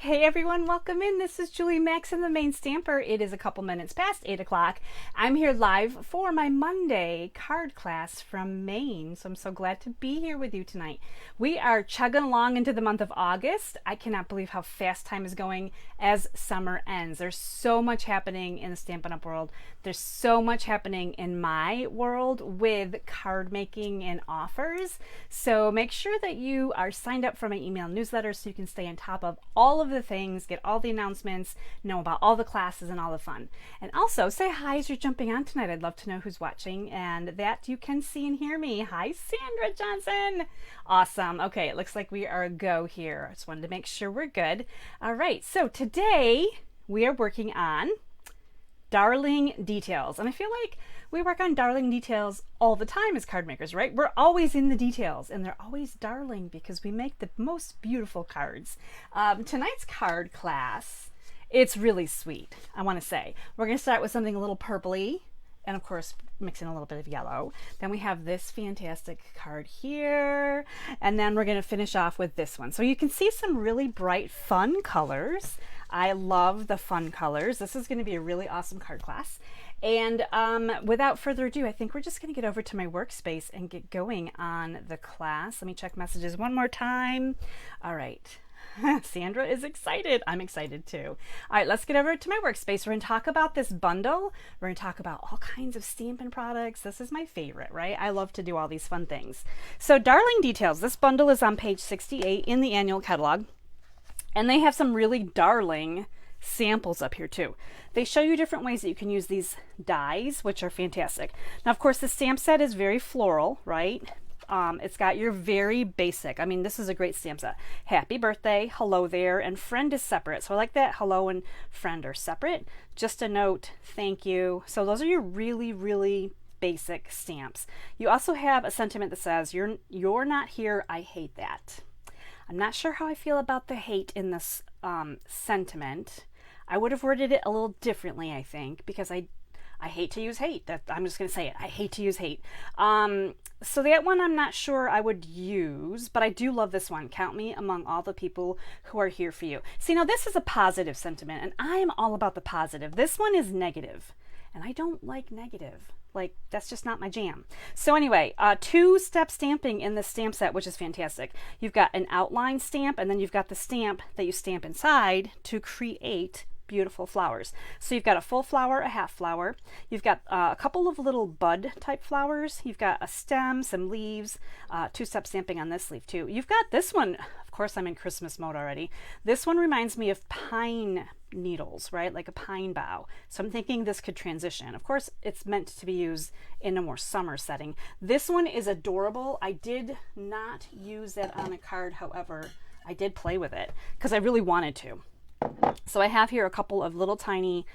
Hey everyone, welcome in. This is Julie Max in the Main Stamper. It is a couple minutes past 8 o'clock. I'm here live for my Monday card class from Maine, so I'm so glad to be here with you tonight. We are chugging along into the month of August. I cannot believe how fast time is going as summer ends. There's so much happening in the Stampin' Up! World. There's so much happening in my world with card making and offers. So make sure that you are signed up for my email newsletter so you can stay on top of all of the things, get all the announcements, know about all the classes and all the fun. And also say hi as you're jumping on tonight. I'd love to know who's watching and that you can see and hear me. Hi, Sandra Johnson. Awesome. Okay, it looks like we are a go here. I just wanted to make sure we're good. All right, so today we are working on darling details. And I feel like we work on darling details all the time as card makers, right? We're always in the details and they're always darling because we make the most beautiful cards. Tonight's card class, it's really sweet, I want to say. We're going to start with something a little purpley and of course mix in a little bit of yellow. Then we have this fantastic card here, and then we're going to finish off with this one. So you can see some really bright fun colors. I love the fun colors. This is going to be a really awesome card class. And without further ado, I think we're just going to get over to my workspace and get going on the class. Let me check messages one more time. All right. Sandra is excited. I'm excited too. All right, let's get over to my workspace. We're going to talk about this bundle. We're going to talk about all kinds of Stampin' products. This is my favorite, right? I love to do all these fun things. So Darling Details. This bundle is on page 68 in the annual catalog. And they have some really darling samples up here too. They show you different ways that you can use these dies, which are fantastic. Now, of course, the stamp set is very floral, right? It's got your very basic, I mean, this is a great stamp set. Happy birthday, hello there, and friend is separate. So I like that hello and friend are separate. Just a note, thank you. So those are your really, really basic stamps. You also have a sentiment that says, you're not here, I hate that. I'm not sure how I feel about the hate in this sentiment. I would have worded it a little differently, I think, because I hate to use hate. I'm just going to say it. I hate to use hate. So that one I'm not sure I would use, but I do love this one. Count me among all the people who are here for you. See, now this is a positive sentiment, and I'm all about the positive. This one is negative, and I don't like negative. Like, that's just not my jam. So anyway, two-step stamping in the stamp set, which is fantastic. You've got an outline stamp, and then you've got the stamp that you stamp inside to create beautiful flowers. So you've got a full flower, a half flower. You've got a couple of little bud type flowers. You've got a stem, some leaves, two-step stamping on this leaf too. You've got this one. Of course, I'm in Christmas mode already. This one reminds me of pine needles, right? Like a pine bough. So I'm thinking this could transition. Of course, it's meant to be used in a more summer setting. This one is adorable. I did not use that on a card. However, I did play with it because I really wanted to. So I have here a couple of little tiny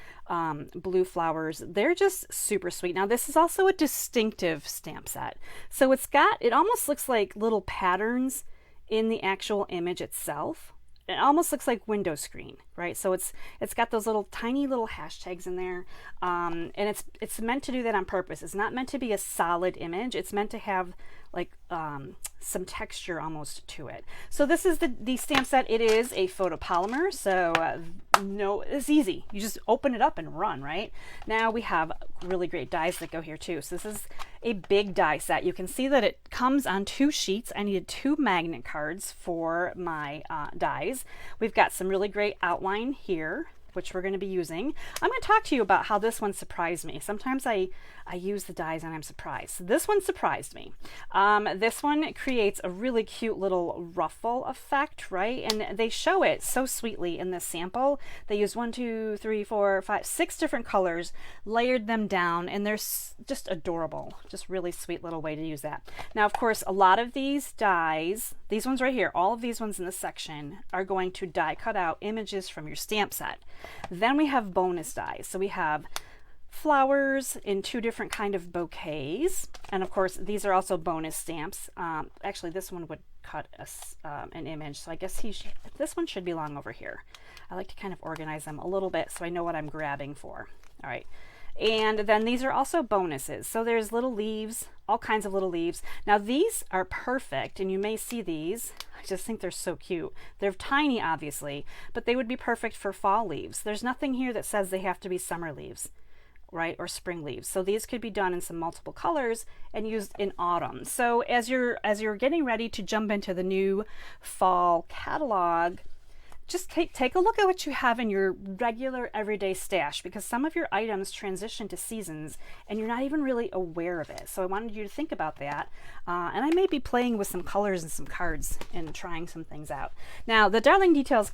blue flowers. They're just super sweet. Now this is also a distinctive stamp set. So it almost looks like little patterns in the actual image itself. It almost looks like window screen, right? So it's got those tiny little hashtags in there, and it's meant to do that on purpose. It's not meant to be a solid image. It's meant to have like some texture almost to it. So this is the stamp set. It is a photopolymer, so no, it's easy. You just open it up and run, right? Now we have really great dies that go here too. So this is a big die set. You can see that it comes on 2 sheets. I needed 2 magnet cards for my dies. We've got some really great outline here, which we're going to be using. I'm going to talk to you about how this one surprised me. Sometimes I use the dies and I'm surprised. So this one surprised me. This one creates a really cute little ruffle effect, right? And they show it so sweetly in this sample. They use 1, 2, 3, 4, 5, 6 different colors, layered them down, and they're just adorable. Just really sweet little way to use that. Now, of course, a lot of these dies, these ones right here, all of these ones in this section are going to die cut out images from your stamp set. Then we have bonus dies. So we have flowers in 2 different kind of bouquets, and of course these are also bonus stamps. Actually, this one would cut an image, so I guess this one should belong over here. I like to kind of organize them a little bit so I know what I'm grabbing for. All right, And then these are also bonuses. So there's little leaves, all kinds of little leaves. Now these are perfect, and you may see these. I just think they're so cute. They're tiny, obviously, but they would be perfect for fall leaves. There's nothing here that says they have to be summer leaves, right, or spring leaves. So these could be done in some multiple colors and used in autumn. So as you're getting ready to jump into the new fall catalog, just take a look at what you have in your regular everyday stash, because some of your items transition to seasons and you're not even really aware of it. So I wanted you to think about that. And I may be playing with some colors and some cards and trying some things out. Now, the Darling Details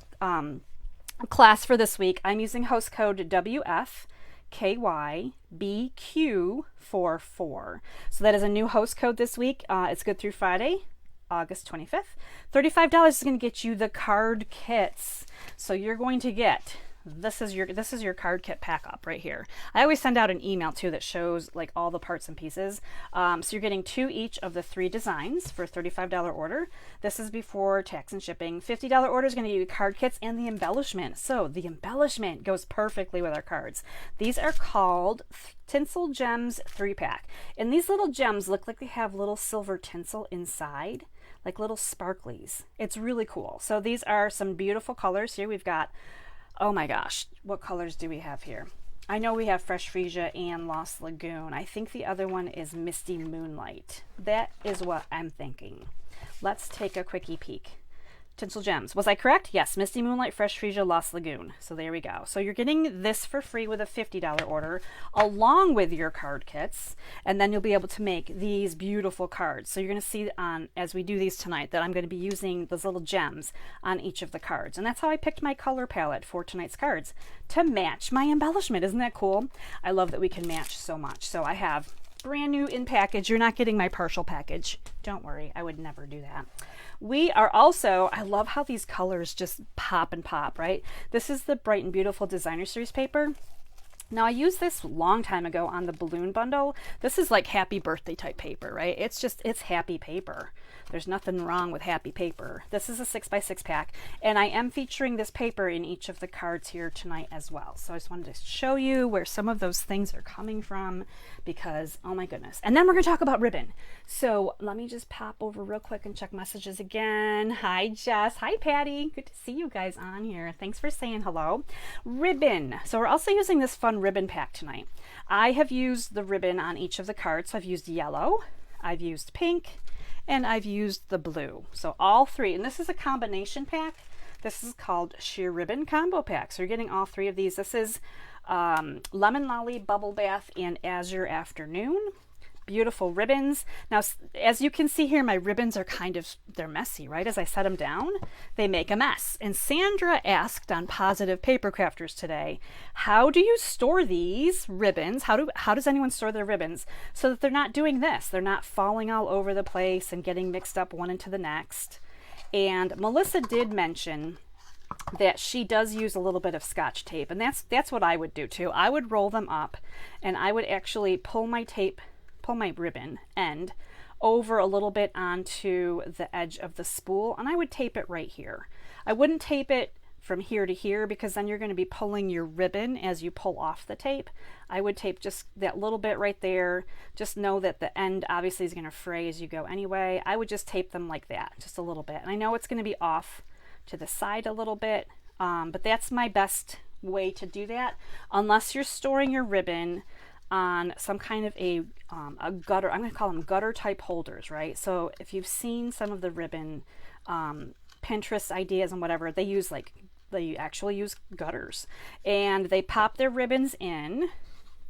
class for this week, I'm using host code WFKYBQ44. So that is a new host code this week. It's good through Friday, August 25th. $35 is going to get you the card kits. So you're going to get, this is your card kit pack up right here. I always send out an email too that shows like all the parts and pieces. So you're getting 2 each of the 3 designs for a $35 order. This is before tax and shipping. $50 order is going to give you card kits and the embellishment. So the embellishment goes perfectly with our cards. These are called Tinsel Gems Three-Pack. And these little gems look like they have little silver tinsel inside, like little sparklies. It's really cool. So these are some beautiful colors here. We've got, oh my gosh, what colors do we have here? I know we have Fresh Freesia and Lost Lagoon. I think the other one is Misty Moonlight. That is what I'm thinking. Let's take a quickie peek. Tinsel Gems. Was I correct? Yes. Misty Moonlight, Fresh Freesia, Lost Lagoon. So there we go. So you're getting this for free with a $50 order along with your card kits. And then you'll be able to make these beautiful cards. So you're going to see as we do these tonight that I'm going to be using those little gems on each of the cards. And that's how I picked my color palette for tonight's cards, to match my embellishment. Isn't that cool? I love that we can match so much. So I have brand new in package. You're not getting my partial package. Don't worry. I would never do that. We are also, I love how these colors just pop and pop, right? This is the Bright and Beautiful Designer Series paper. Now I used this a long time ago on the balloon bundle. This is like happy birthday type paper, right? It's happy paper. There's nothing wrong with happy paper. This is a 6x6 pack, and I am featuring this paper in each of the cards here tonight as well. So I just wanted to show you where some of those things are coming from, because oh my goodness. And then we're gonna talk about ribbon. So let me just pop over real quick and check messages again. Hi Jess, hi Patty. Good to see you guys on here. Thanks for saying hello. Ribbon. So we're also using this fun ribbon pack tonight. I have used the ribbon on each of the cards. So I've used yellow, I've used pink, and I've used the blue. So all 3, and this is a combination pack. This is called Sheer Ribbon Combo Pack. So you're getting all 3 of these. This is Lemon Lolly, Bubble Bath, and Azure Afternoon. Beautiful ribbons. Now, as you can see here, my ribbons are they're messy, right? As I set them down, they make a mess. And Sandra asked on Positive Paper Crafters today, how do you store these ribbons? How does anyone store their ribbons so that they're not doing this? They're not falling all over the place and getting mixed up one into the next. And Melissa did mention that she does use a little bit of Scotch tape, and that's what I would do too. I would roll them up, and I would actually pull my ribbon end over a little bit onto the edge of the spool, and I would tape it right here. I wouldn't tape it from here to here, because then you're going to be pulling your ribbon as you pull off the tape. I would tape just that little bit right there. Just know that the end obviously is going to fray as you go anyway. I would just tape them like that, just a little bit. And I know it's going to be off to the side a little bit, but that's my best way to do that, unless you're storing your ribbon on some kind of a gutter. I'm going to call them gutter type holders, right? So if you've seen some of the ribbon Pinterest ideas and whatever, they actually use gutters, and they pop their ribbons into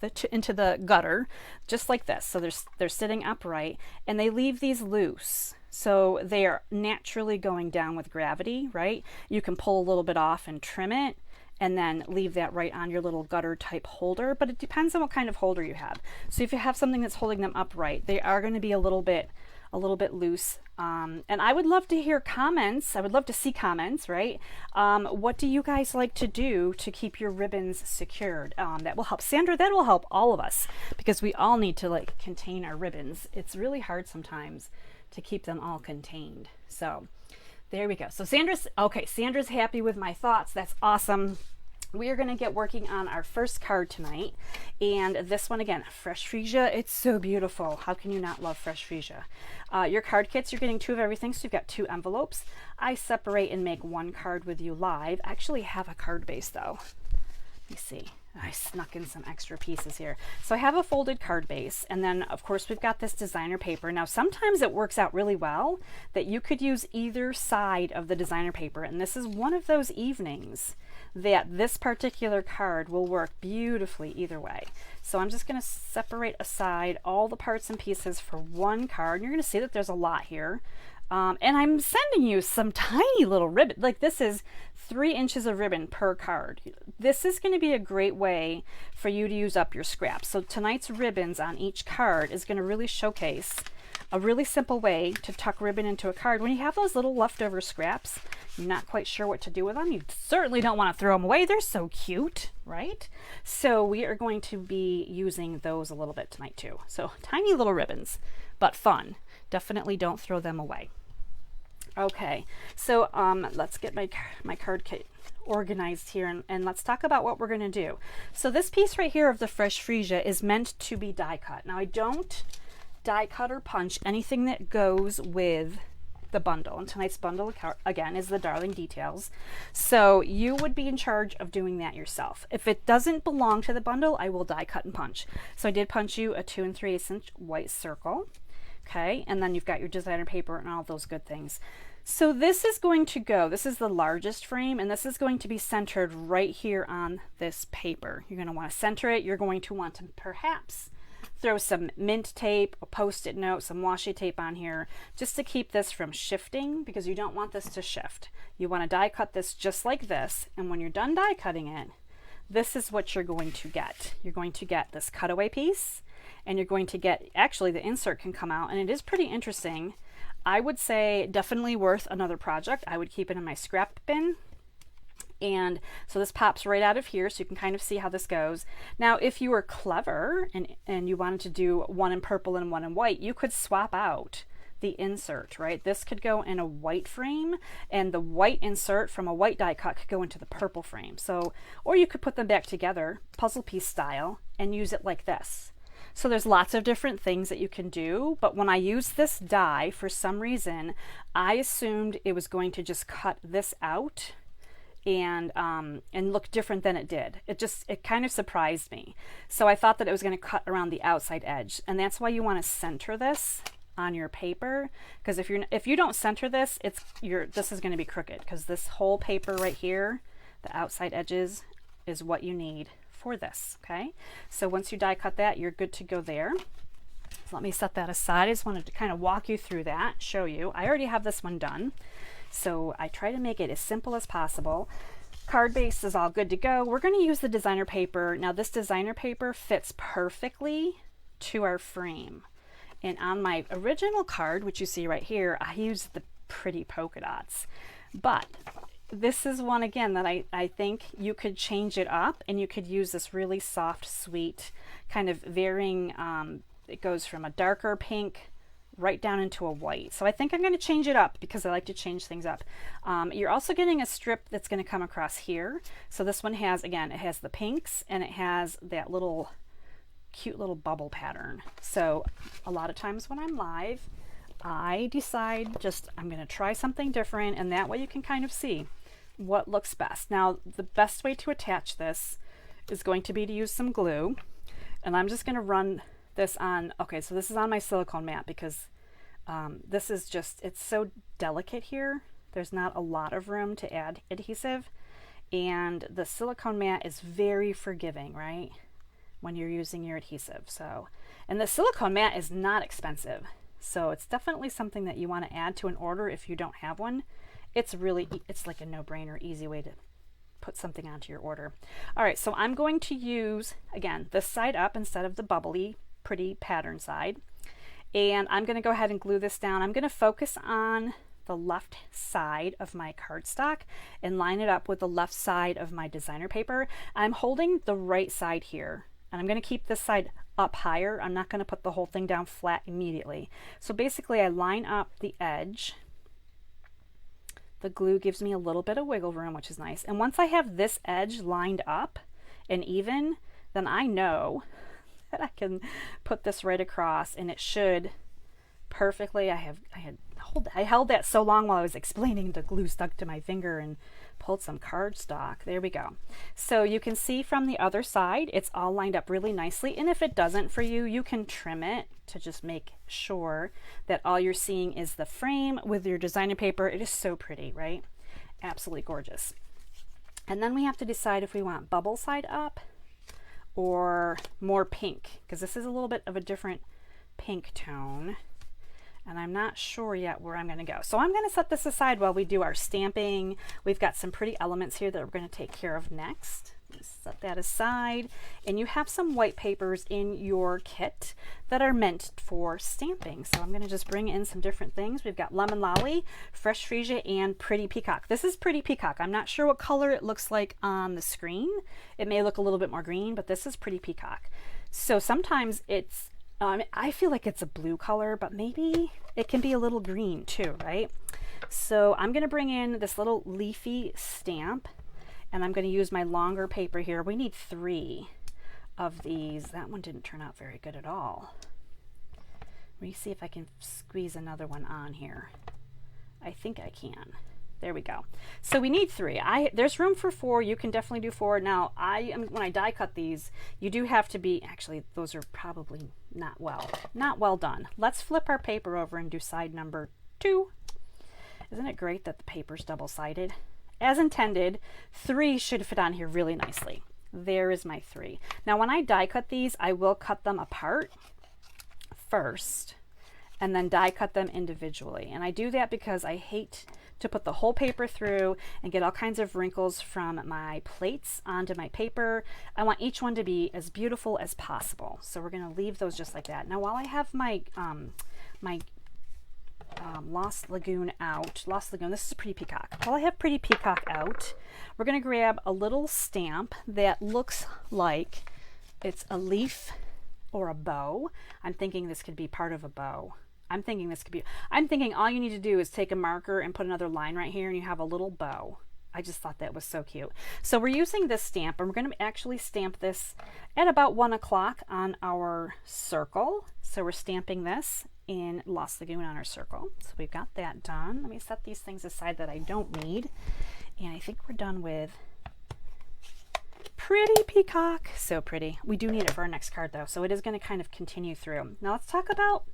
the gutter just like this. So they're sitting upright, and they leave these loose. So they are naturally going down with gravity, right? You can pull a little bit off and trim it, and then leave that right on your little gutter type holder, but it depends on what kind of holder you have. So if you have something that's holding them upright, they are going to be a little bit loose. And I would love to hear comments. I would love to see comments, right? What do you guys like to do to keep your ribbons secured? That will help Sandra. That will help all of us, because we all need to contain our ribbons. It's really hard sometimes to keep them all contained. So there we go. So Sandra's happy with my thoughts. That's awesome. we are going to get working on our first card tonight, and this one again, fresh freesia. It's so beautiful. How can you not love fresh freesia? Your card kits, you're getting 2 of everything, so you've got 2 envelopes. I separate and make 1 card with you live. I actually have a card base though. Let me see. I snuck in some extra pieces here. So I have a folded card base, and then of course we've got this designer paper. Now sometimes it works out really well that you could use either side of the designer paper, and this is one of those evenings that this particular card will work beautifully either way. So I'm just going to separate aside all the parts and pieces for 1 card. You're going to see that there's a lot here. And I'm sending you some tiny little ribbon. Like, this is 3 inches of ribbon per card. This is going to be a great way for you to use up your scraps. So tonight's ribbons on each card is going to really showcase a really simple way to tuck ribbon into a card. When you have those little leftover scraps, you're not quite sure what to do with them. You certainly don't want to throw them away. They're so cute, right? So we are going to be using those a little bit tonight too. So tiny little ribbons, but fun. Definitely don't throw them away. Okay, so let's get my card kit organized here, and let's talk about what we're going to do. So this piece right here of the fresh freesia is meant to be die cut. Now I don't die cut or punch anything that goes with the bundle, and tonight's bundle again is the Darling Details. So you would be in charge of doing that yourself. If it doesn't belong to the bundle, I will die cut and punch. So I did punch you a 2 3/8 inch white circle. Okay, and then you've got your designer paper and all those good things. So this is going to go, this is the largest frame, and this is going to be centered right here on this paper. You're going to want to center it. You're going to want to perhaps throw some mint tape, a post-it note, some washi tape on here, just to keep this from shifting, because you don't want this to shift. You want to die cut this just like this, and when you're done die cutting it, this is what you're going to get. You're going to get this cutaway piece, and you're going to get, actually the insert can come out, and it is pretty interesting. I would say definitely worth another project. I would keep it in my scrap bin. And so this pops right out of here, so you can kind of see how this goes. Now, if you were clever and you wanted to do 1 in purple and 1 in white, you could swap out the insert, right? This could go in a white frame, and the white insert from a white die cut could go into the purple frame. So, or you could put them back together, puzzle piece style, and use it like this. So there's lots of different things that you can do, but when I used this die, for some reason, I assumed it was going to just cut this out and look different than it did. It kind of surprised me. So I thought that it was going to cut around the outside edge, and that's why you want to center this on your paper, because if you don't center this, this is going to be crooked, because this whole paper right here, the outside edges, is what you need for this. Okay, so once you die cut that, you're good to go there. So let me set that aside. I just wanted to kind of walk you through that, show you. I already have this one done, so I try to make it as simple as possible. Card base is all good to go. We're going to use the designer paper. Now this designer paper fits perfectly to our frame, and on my original card, which you see right here, I used the pretty polka dots, but this is one again that I think you could change it up, and you could use this really soft, sweet, kind of varying, it goes from a darker pink right down into a white. So I think I'm going to change it up, because I like to change things up. You're also getting a strip that's going to come across here. So this one has, again, it has the pinks, and it has that little cute little bubble pattern. So a lot of times when I'm live, I decide I'm going to try something different, and that way you can kind of see what looks best. Now, the best way to attach this is going to be to use some glue, and I'm just going to run this on, okay, so this is on my silicone mat, because this is just, it's so delicate here. There's not a lot of room to add adhesive, and the silicone mat is very forgiving, right, when you're using your adhesive. So, and the silicone mat is not expensive. So it's definitely something that you want to add to an order if you don't have one. It's like a no-brainer, easy way to put something onto your order. All right, so I'm going to use, again, this side up instead of the bubbly, pretty pattern side. And I'm going to go ahead and glue this down. I'm going to focus on the left side of my cardstock and line it up with the left side of my designer paper. I'm holding the right side here, and I'm going to keep this side up higher. I'm not going to put the whole thing down flat immediately. So basically I line up the edge, The glue gives me a little bit of wiggle room, which is nice. And once I have this edge lined up and even, then I know that I can put this right across and it should perfectly. I held that so long while I was explaining, the glue stuck to my finger and pulled some cardstock. There we go. So you can see from the other side, it's all lined up really nicely. And if it doesn't for you, you can trim it to just make sure that all you're seeing is the frame with your designer paper. It is so pretty, right? Absolutely gorgeous. And then we have to decide if we want bubble side up or more pink, because this is a little bit of a different pink tone. And I'm not sure yet where I'm going to go. So I'm going to set this aside while we do our stamping. We've got some pretty elements here that we're going to take care of next. Set that aside. And you have some white papers in your kit that are meant for stamping. So I'm going to just bring in some different things. We've got Lemon Lolly, Fresh Freesia, and Pretty Peacock. This is Pretty Peacock. I'm not sure what color it looks like on the screen. It may look a little bit more green, but this is Pretty Peacock. So sometimes it's I feel like it's a blue color, but maybe it can be a little green too, right? So I'm going to bring in this little leafy stamp, and I'm going to use my longer paper here. We need 3 of these. That one didn't turn out very good at all. Let me see if I can squeeze another one on here. I think I can. There we go. So we need 3. There's room for 4. You can definitely do 4. Now, when I die cut these, you do have to be, actually, those are probably not well done. Let's flip our paper over and do side number 2. Isn't it great that the paper's double-sided? As intended, 3 should fit on here really nicely. There is my 3. Now, when I die cut these, I will cut them apart first and then die cut them individually. And I do that because I hate to put the whole paper through and get all kinds of wrinkles from my plates onto my paper. I want each one to be as beautiful as possible. So we're going to leave those just like that. Now, while I have my Lost Lagoon out, this is a Pretty Peacock. While I have Pretty Peacock out, we're going to grab a little stamp that looks like it's a leaf or a bow. I'm thinking this could be part of a bow. I'm thinking all you need to do is take a marker and put another line right here and you have a little bow. I just thought that was so cute. So we're using this stamp, and we're going to actually stamp this at about 1 o'clock on our circle. So we're stamping this in Lost Lagoon on our circle. So we've got that done. Let me set these things aside that I don't need. And I think we're done with Pretty Peacock. So pretty. We do need it for our next card though, so it is going to kind of continue through. Now let's talk about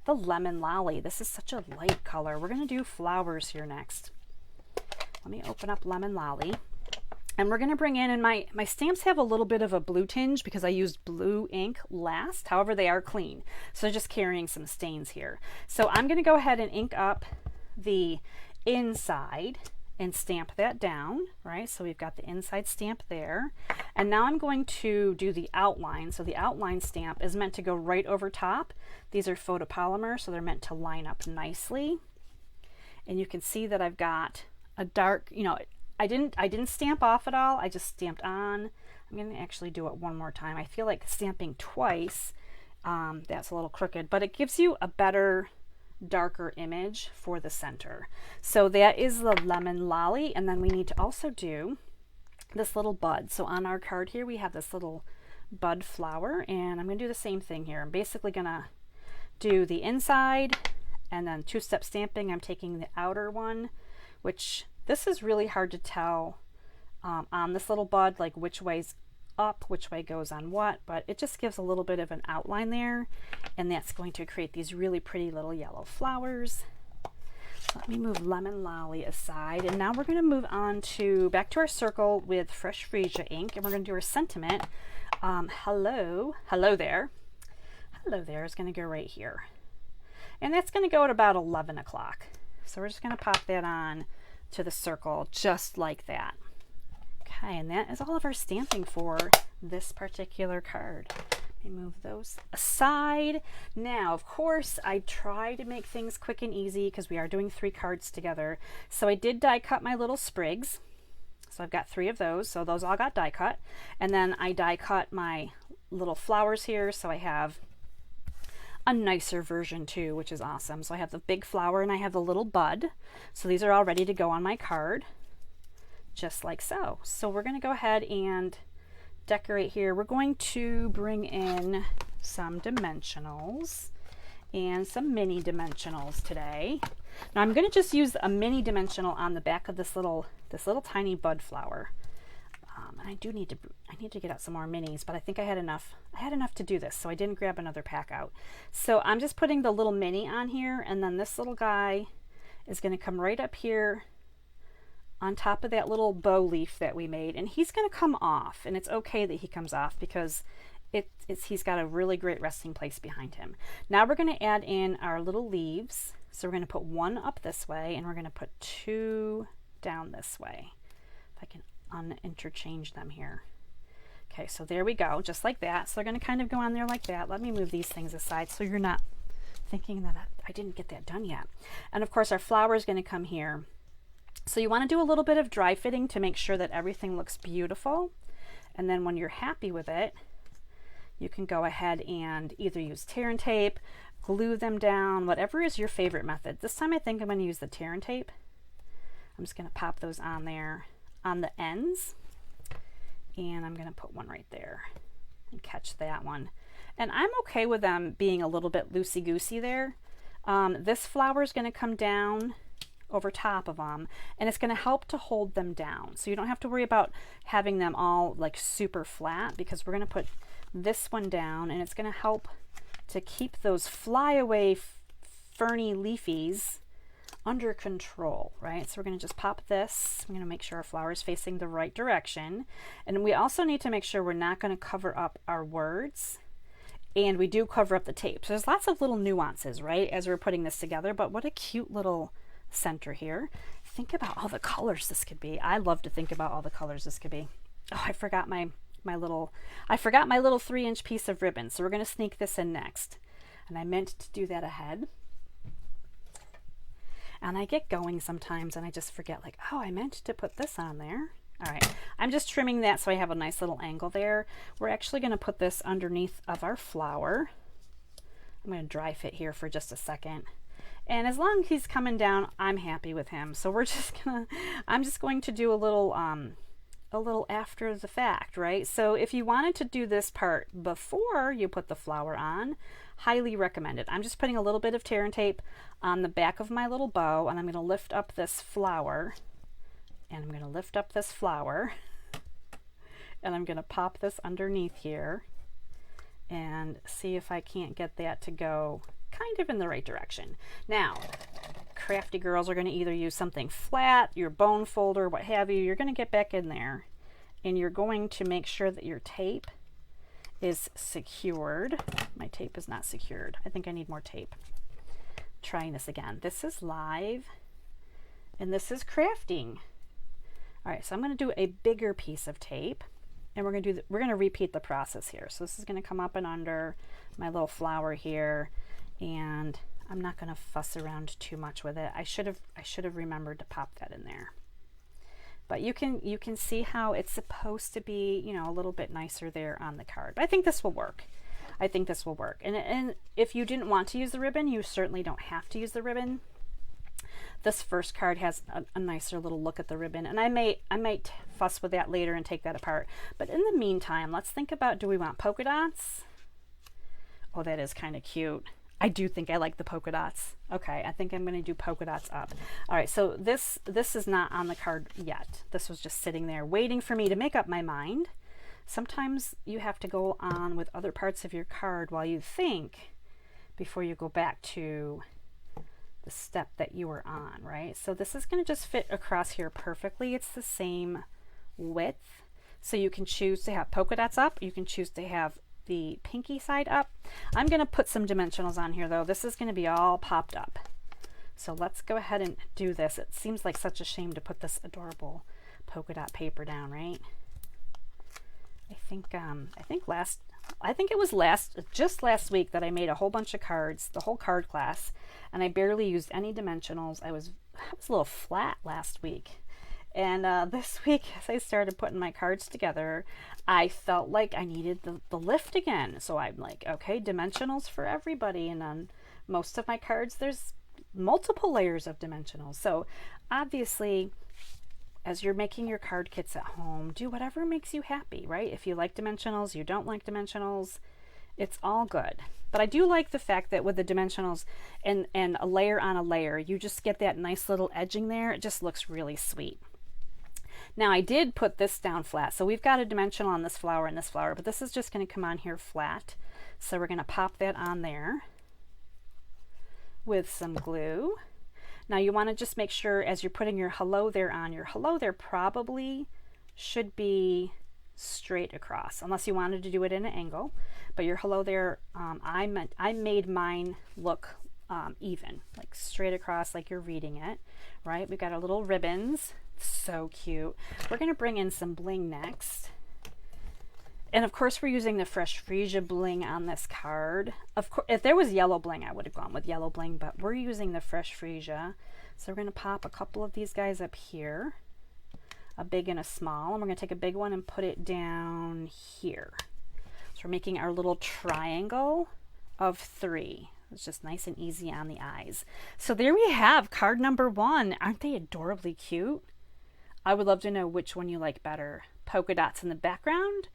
the Lemon Lolly. This is such a light color. We're going to do flowers here next. Let me open up Lemon Lolly. And we're going to bring in, and my stamps have a little bit of a blue tinge because I used blue ink last. However, they are clean. So just carrying some stains here. So I'm going to go ahead and ink up the inside and stamp that down, right? So we've got the inside stamp there. And now I'm going to do the outline. So the outline stamp is meant to go right over top. These are photopolymer, so they're meant to line up nicely. And you can see that I've got a dark, I didn't stamp off at all. I just stamped on. I'm going to actually do it one more time. I feel like stamping twice, that's a little crooked, but it gives you a better, darker image for the center. So that is the Lemon Lolly, and then we need to also do this little bud. So on our card here we have this little bud flower, and I'm going to do the same thing here. I'm basically going to do the inside and then 2-step stamping. I'm taking the outer one, which this is really hard to tell on this little bud, like which way's up, which way goes on what, but it just gives a little bit of an outline there, and that's going to create these really pretty little yellow flowers. So let me move Lemon Lolly aside, and now we're going to move on to back to our circle with Fresh Freesia ink, and we're going to do our sentiment. Hello there is going to go right here, and that's going to go at about 11 o'clock. So we're just going to pop that on to the circle just like that. Okay, and that is all of our stamping for this particular card. Let me move those aside. Now, of course, I try to make things quick and easy because we are doing 3 cards together. So I did die cut my little sprigs. So I've got 3 of those. So those all got die cut. And then I die cut my little flowers here. So I have a nicer version too, which is awesome. So I have the big flower and I have the little bud. So these are all ready to go on my card, just like so. So we're going to go ahead and decorate here. We're going to bring in some dimensionals and some mini dimensionals today. Now I'm going to just use a mini dimensional on the back of this little tiny bud flower. And I need to get out some more minis, but I think I had enough to do this, so I didn't grab another pack out. So I'm just putting the little mini on here, and then this little guy is going to come right up here on top of that little bow leaf that we made, and he's going to come off, and it's okay that he comes off because he's got a really great resting place behind him. Now we're going to add in our little leaves. So we're going to put one up this way, and we're going to put two down this way. If I can uninterchange them here. Okay, so there we go, just like that. So they're going to kind of go on there like that. Let me move these things aside so you're not thinking that I didn't get that done yet. And of course our flower is going to come here. So you want to do a little bit of dry fitting to make sure that everything looks beautiful. And then when you're happy with it, you can go ahead and either use tear and tape, glue them down, whatever is your favorite method. This time I think I'm going to use the tear and tape. I'm just going to pop those on there on the ends, and I'm going to put one right there and catch that one. And I'm okay with them being a little bit loosey-goosey there. This flower is going to come down over top of them, and it's going to help to hold them down. So you don't have to worry about having them all like super flat, because we're going to put this one down, and it's going to help to keep those flyaway ferny leafies under control, right? So we're going to just pop this. I'm going to make sure our flower is facing the right direction. And we also need to make sure we're not going to cover up our words. And we do cover up the tape. So there's lots of little nuances, right, as we're putting this together. But what a cute little center here. Think about all the colors this could be. I love to think about all the colors this could be. Oh, I forgot my little 3-inch piece of ribbon. So we're going to sneak this in next. And I meant to do that ahead. And I get going sometimes and I just forget, like, oh, I meant to put this on there. All right, I'm just trimming that so I have a nice little angle there. We're actually going to put this underneath of our flower. I'm going to dry fit here for just a second. And as long as he's coming down, I'm happy with him. So I'm just going to do a little after the fact, right? So if you wanted to do this part before you put the flower on, highly recommend it. I'm just putting a little bit of tear and tape on the back of my little bow, and I'm going to lift up this flower, and I'm going to lift up this flower, and I'm going to pop this underneath here and see if I can't get that to go kind of in the right direction. Now, crafty girls are going to either use something flat, your bone folder, what have you. You're going to get back in there, and you're going to make sure that your tape is secured. My tape is not secured. I think I need more tape. Trying this again. This is live, and this is crafting. All right, so I'm going to do a bigger piece of tape, and we're going to repeat the process here. So this is going to come up and under my little flower here, and I'm not going to fuss around too much with it. I should have remembered to pop that in there. But you can see how it's supposed to be, you know, a little bit nicer there on the card. But I think this will work. I think this will work. And if you didn't want to use the ribbon, you certainly don't have to use the ribbon. This first card has a nicer little look at the ribbon, and I might fuss with that later and take that apart. But in the meantime, let's think about, do we want polka dots? Oh, that is kind of cute. I do think I like the polka dots. Okay, I think I'm going to do polka dots up. All right, so this is not on the card yet. This was just sitting there waiting for me to make up my mind. Sometimes you have to go on with other parts of your card while you think before you go back to the step that you were on, right? So this is going to just fit across here perfectly. It's the same width. So you can choose to have polka dots up. You can choose to have the pinky side up. I'm going to put some dimensionals on here though. This is going to be all popped up. So let's go ahead and do this. It seems like such a shame to put this adorable polka dot paper down, right? I think it was just last week that I made a whole bunch of cards, the whole card class, and I barely used any dimensionals. I was a little flat last week. And this week, as I started putting my cards together, I felt like I needed the lift again. So I'm like, okay, dimensionals for everybody. And on most of my cards, there's multiple layers of dimensionals. So obviously, as you're making your card kits at home, do whatever makes you happy, right? If you like dimensionals, you don't like dimensionals, it's all good. But I do like the fact that with the dimensionals and a layer on a layer, you just get that nice little edging there. It just looks really sweet. Now I did put this down flat. So we've got a dimensional on this flower and this flower, but this is just going to come on here flat. So we're going to pop that on there with some glue. Now you want to just make sure as you're putting your hello there on, your hello there probably should be straight across, unless you wanted to do it in an angle. But your hello there, I made mine look even, like straight across, like you're reading it, right? We've got our little ribbons, so cute. We're going to bring in some bling next. And of course we're using the Fresh Freesia bling on this card. Of course, if there was yellow bling, I would have gone with yellow bling, but we're using the Fresh Freesia. So we're going to pop a couple of these guys up here, a big and a small, and we're going to take a big one and put it down here. So we're making our little triangle of 3. It's just nice and easy on the eyes. So there we have card number 1. Aren't they adorably cute? I would love to know which one you like better. Polka dots in the background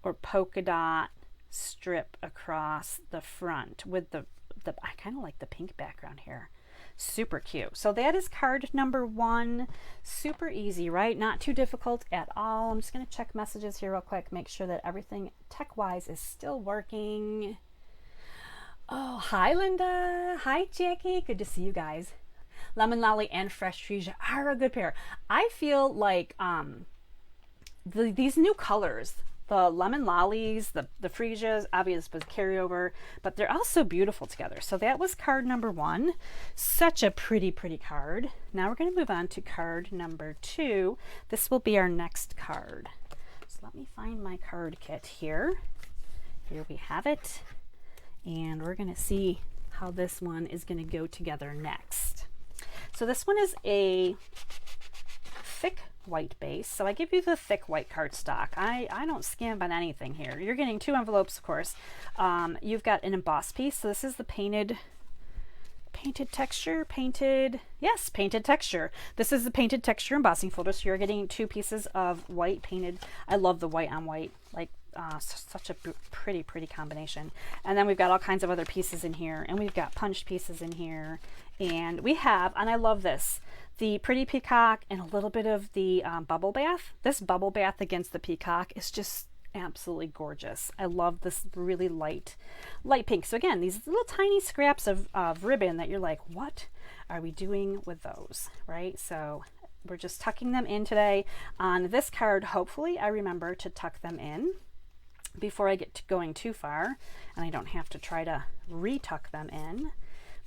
or polka dot strip across the front with the I kind of like the pink background here. Super cute. So that is card number 1. Super easy, right? Not too difficult at all. I'm just going to check messages here real quick, make sure that everything tech-wise is still working. Oh, hi Linda. Hi Jackie. Good to see you guys. Lemon Lolly and Fresh Freesia are a good pair. I feel like these new colors, the Lemon Lollies, the Freesias, obviously was carryover, but they're also beautiful together. So that was card number 1. Such a pretty card. Now we're going to move on to card number 2. This will be our next card. So let me find my card kit here. Here we have it. And we're going to see how this one is going to go together next. So this one is a thick white base. So I give you the thick white cardstock. I don't skimp on anything here. You're getting 2 envelopes, of course. You've got an embossed piece. So this is the painted texture. Yes, painted texture. This is the painted texture embossing folder. So you're getting 2 pieces of white painted. I love the white on white. Like such a pretty combination. And then we've got all kinds of other pieces in here, and we've got punched pieces in here, and we have, and I love this, the pretty peacock and a little bit of the bubble bath. This bubble bath against the peacock is just absolutely gorgeous. I love this really light pink. So again, these little tiny scraps of ribbon that you're like, what are we doing with those, right? So we're just tucking them in today. On this card, hopefully I remember to tuck them in before I get to going too far, and I don't have to try to retuck them in,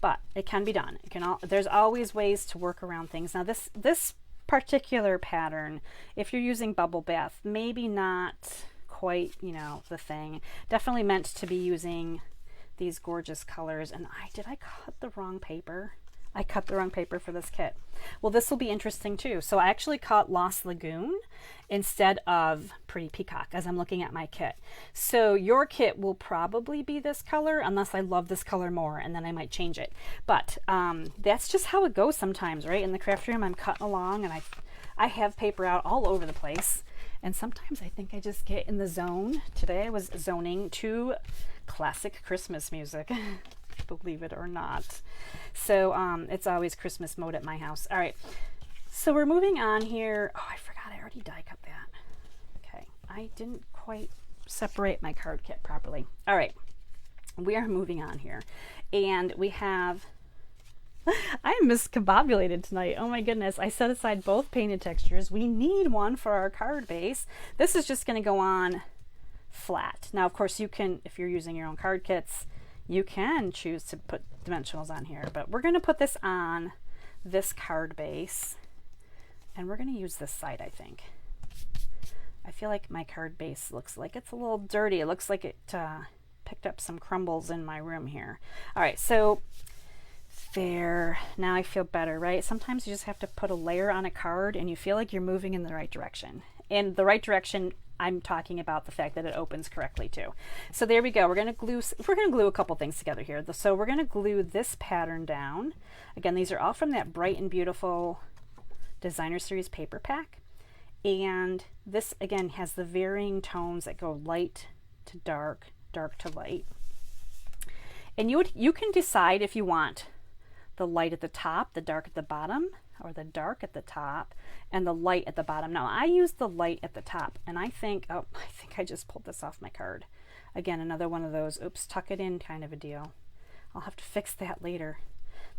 but it can be done. There's always ways to work around things. Now this particular pattern, if you're using bubble bath, maybe not quite, the thing. Definitely meant to be using these gorgeous colors. And did I cut the wrong paper? I cut the wrong paper for this kit. Well, this will be interesting too. So I actually cut Lost Lagoon instead of Pretty Peacock as I'm looking at my kit. So your kit will probably be this color unless I love this color more, and then I might change it. But that's just how it goes sometimes, right? In the craft room, I'm cutting along and I have paper out all over the place. And sometimes I think I just get in the zone. Today I was zoning to classic Christmas music. Believe it or not. So it's always Christmas mode at my house. All right, so we're moving on here. Oh, I forgot I already die cut that. Okay, I didn't quite separate my card kit properly. All right, we are moving on here, and we have I am miscombobulated tonight. Oh my goodness, I set aside both painted textures. We need one for our card base. This is just going to go on flat. Now of course you can, if you're using your own card kits, you can choose to put dimensionals on here, but we're going to put this on this card base, and we're going to use this side, I think. I feel like my card base looks like it's a little dirty. It looks like it picked up some crumbles in my room here. All right, so There, now I feel better, right? Sometimes you just have to put a layer on a card and you feel like you're moving in the right direction. And the right direction, I'm talking about the fact that it opens correctly too. So there we go. We're going to glue a couple things together here. So we're going to glue this pattern down. Again, these are all from that Bright and Beautiful Designer Series paper pack. And this again has the varying tones that go light to dark, dark to light. And you can decide if you want the light at the top, the dark at the bottom, or the dark at the top and the light at the bottom. Now I use the light at the top, and I think I just pulled this off my card. Again, another one of those, oops, tuck it in kind of a deal. I'll have to fix that later.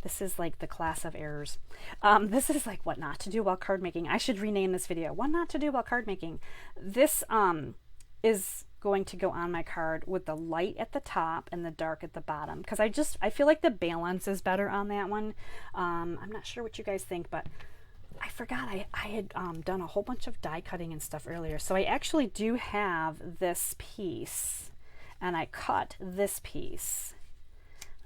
This is like the class of errors. This is like what not to do while card making. I should rename this video, what not to do while card making. This is going to go on my card with the light at the top and the dark at the bottom, because I feel like the balance is better on that one. I'm not sure what you guys think, but I forgot I had done a whole bunch of die cutting and stuff earlier, so I actually do have this piece and I cut this piece.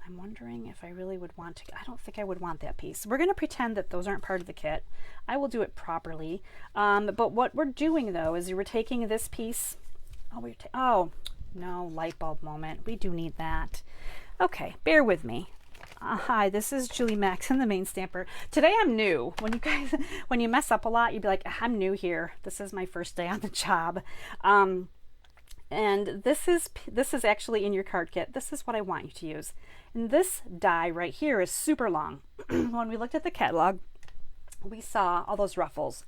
I'm wondering if I really would want to. I don't think I would want that piece. We're going to pretend that those aren't part of the kit. I will do it properly, but what we're doing though is we're taking this piece. Oh, no, light bulb moment. We do need that. Okay, bear with me. Hi, this is Julie Max and the Main Stamper. Today I'm new. When you mess up a lot, you'd be like, I'm new here. This is my first day on the job. And this is actually in your card kit. This is what I want you to use. And this die right here is super long. When we looked at the catalog, we saw all those ruffles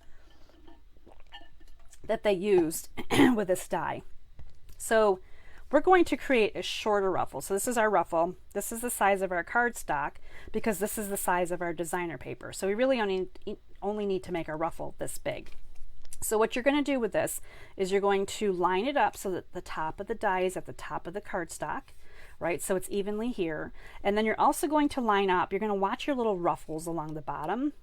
that they used with this die. So we're going to create a shorter ruffle. So this is our ruffle. This is the size of our cardstock because this is the size of our designer paper. So we really only need to make our ruffle this big. So what you're going to do with this is you're going to line it up so that the top of the die is at the top of the cardstock, right? So it's evenly here. And then you're also going to line up, you're going to watch your little ruffles along the bottom,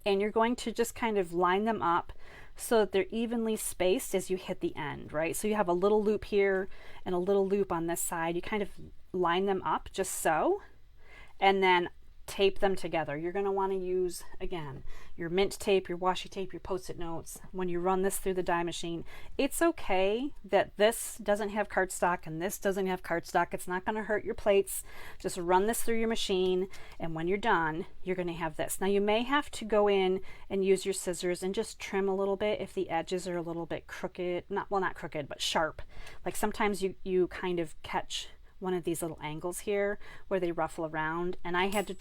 and you're going to just kind of line them up so that they're evenly spaced as you hit the end, right? So you have a little loop here and a little loop on this side. You kind of line them up just so, and then tape them together. You're going to want to use, again, your mint tape, your washi tape, your post-it notes. When you run this through the die machine, it's okay that this doesn't have cardstock and this doesn't have cardstock. It's not going to hurt your plates. Just run this through your machine, and when you're done, you're going to have this. Now you may have to go in and use your scissors and just trim a little bit if the edges are a little bit crooked, not crooked, but sharp. Like sometimes you kind of catch one of these little angles here where they ruffle around, and I had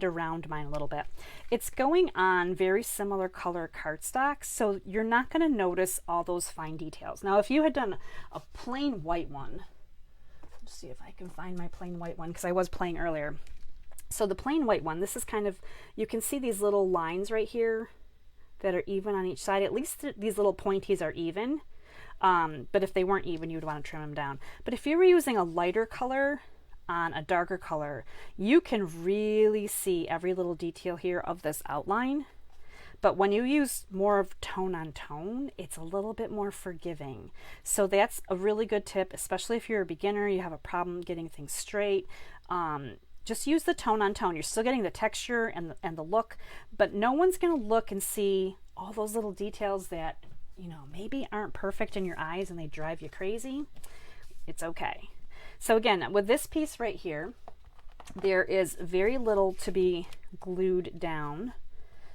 to round mine a little bit. It's going on very similar color cardstock, so you're not going to notice all those fine details. Now if you had done a plain white one, let's see if I can find my plain white one because I was playing earlier. So the plain white one, this is kind of, you can see these little lines right here that are even on each side. At least these little pointies are even. But if they weren't even, you'd want to trim them down. But if you were using a lighter color on a darker color, you can really see every little detail here of this outline. But when you use more of tone on tone, it's a little bit more forgiving. So that's a really good tip, especially if you're a beginner, you have a problem getting things straight. Just use the tone on tone. You're still getting the texture and the look, but no one's going to look and see all those little details that, you know, maybe aren't perfect in your eyes and they drive you crazy. It's okay. So again, with this piece right here, there is very little to be glued down.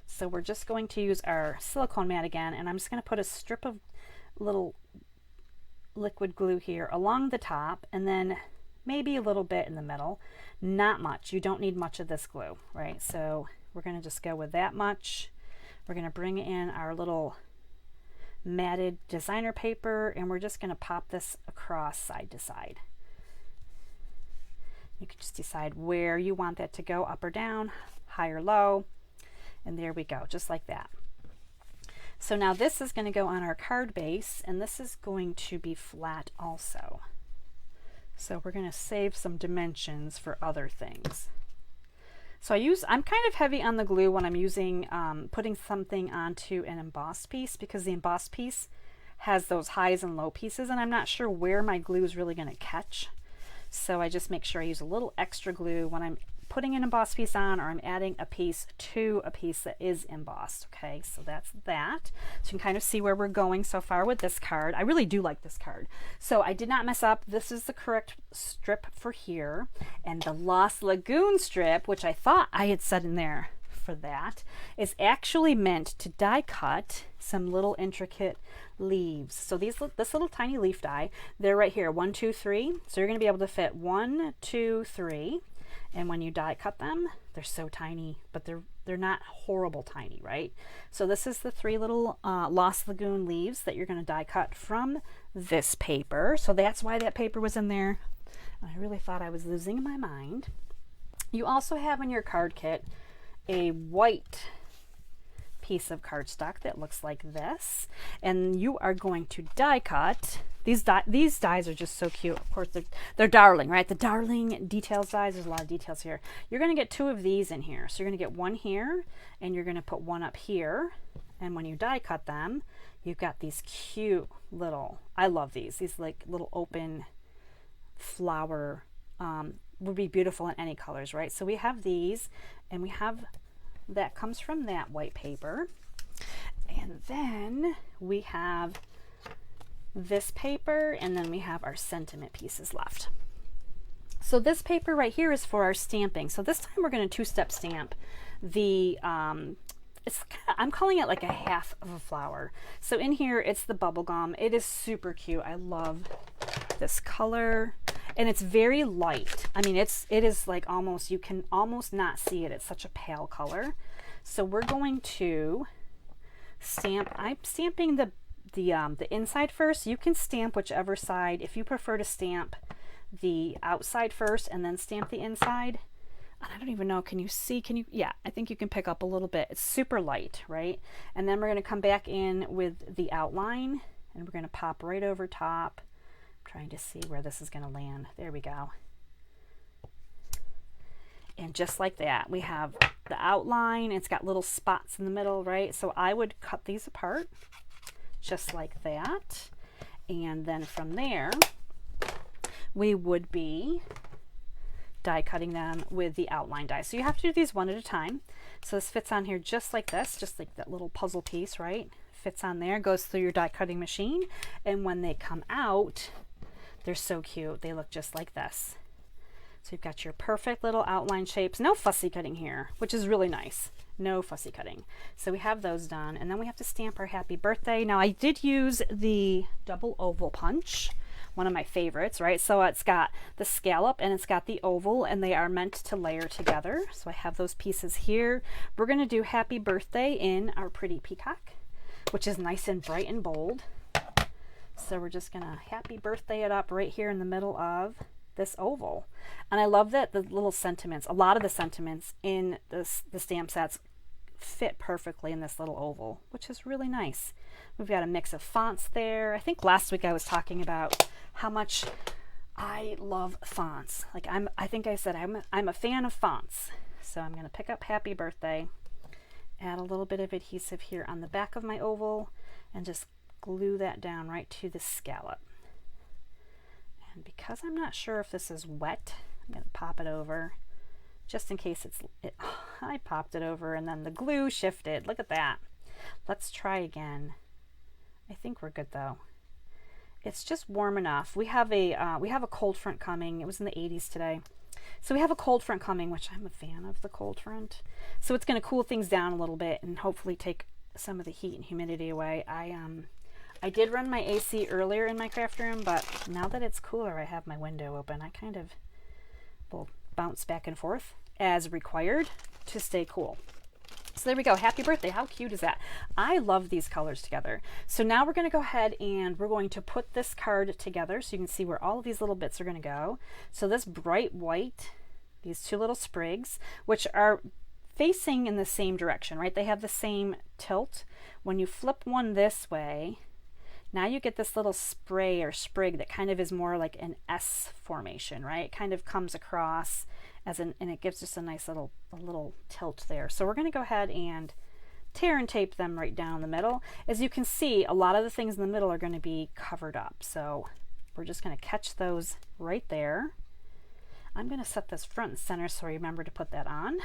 So we're just going to use our silicone mat again, and I'm just going to put a strip of little liquid glue here along the top, and then maybe a little bit in the middle. Not much. You don't need much of this glue, right? So we're going to just go with that much. We're going to bring in our little matted designer paper, and we're just going to pop this across side to side. You can just decide where you want that to go, up or down, high or low, and there we go, just like that. So now this is going to go on our card base, and this is going to be flat also. So we're going to save some dimensions for other things. So I'm kind of heavy on the glue when I'm using, putting something onto an embossed piece, because the embossed piece has those highs and low pieces, and I'm not sure where my glue is really going to catch. So I just make sure I use a little extra glue when I'm putting an embossed piece on, or I'm adding a piece to a piece that is embossed. Okay, so that's that. So you can kind of see where we're going so far with this card. I really do like this card. So I did not mess up. This is the correct strip for here. And the Lost Lagoon strip, which I thought I had said in there for that, is actually meant to die cut some little intricate leaves. So this little tiny leaf die, they're right here, 1, 2, 3. So you're going to be able to fit 1, 2, 3. And when you die cut them, they're so tiny, but they're not horrible tiny, right? So this is the 3 little Lost Lagoon leaves that you're going to die cut from this paper. So that's why that paper was in there. I really thought I was losing my mind. You also have in your card kit a white piece of cardstock that looks like this, and you are going to die cut these dies are just so cute. Of course, they're darling, right? The darling details dies. There's a lot of details here. You're going to get 2 of these in here. So you're going to get 1 here, and you're going to put 1 up here. And when you die cut them, you've got these cute little, I love these like little open flower, would be beautiful in any colors, right? So we have these, and we have, that comes from that white paper. And then we have this paper, and then we have our sentiment pieces left. So this paper right here is for our stamping. So this time we're going to 2-step stamp the, I'm calling it like a half of a flower. So in here, it's the bubble gum. It is super cute. I love this color, and it's very light. I mean, it is like almost, you can almost not see it. It's such a pale color. So we're going to stamp, I'm stamping the inside first. You can stamp whichever side. If you prefer to stamp the outside first and then stamp the inside, and I don't even know, can you see, yeah, I think you can pick up a little bit. It's super light, right? And then we're going to come back in with the outline, and we're going to pop right over top. I'm trying to see where this is going to land. There we go. And just like that, we have the outline. It's got little spots in the middle, right? So I would cut these apart just like that. And then from there, we would be die cutting them with the outline die. So you have to do these one at a time. So this fits on here just like this, just like that little puzzle piece, right? Fits on there, goes through your die cutting machine. And when they come out, they're so cute. They look just like this. So you've got your perfect little outline shapes. No fussy cutting here, which is really nice. No fussy cutting. So we have those done, and then we have to stamp our happy birthday. Now I did use the double oval punch, one of my favorites, right? So it's got the scallop and it's got the oval, and they are meant to layer together. So I have those pieces here. We're going to do happy birthday in our pretty peacock, which is nice and bright and bold. So we're just going to happy birthday it up right here in the middle of this oval. And I love that the little sentiments, a lot of the sentiments in the stamp sets fit perfectly in this little oval, which is really nice. We've got a mix of fonts there. I think last week I was talking about how much I love fonts. Like I think I said I'm a fan of fonts. So I'm going to pick up happy birthday, add a little bit of adhesive here on the back of my oval, and just glue that down right to the scallop. And because I'm not sure if this is wet, I'm going to pop it over just in case I popped it over and then the glue shifted. Look at that. Let's try again. I think we're good though. It's just warm enough. We have a cold front coming. It was in the 80s today. So we have a cold front coming, which I'm a fan of the cold front. So it's going to cool things down a little bit and hopefully take some of the heat and humidity away. I did run my AC earlier in my craft room, but now that it's cooler, I have my window open. I kind of will bounce back and forth as required to stay cool. So there we go. Happy birthday. How cute is that? I love these colors together. So now we're going to go ahead and we're going to put this card together so you can see where all of these little bits are going to go. So this bright white, these 2 little sprigs, which are facing in the same direction, right? They have the same tilt. When you flip one this way, now you get this little spray or sprig that kind of is more like an S formation, right? It kind of comes across as and it gives just a nice little tilt there. So we're going to go ahead and tear and tape them right down the middle. As you can see, a lot of the things in the middle are going to be covered up. So we're just going to catch those right there. I'm going to set this front and center so I remember to put that on.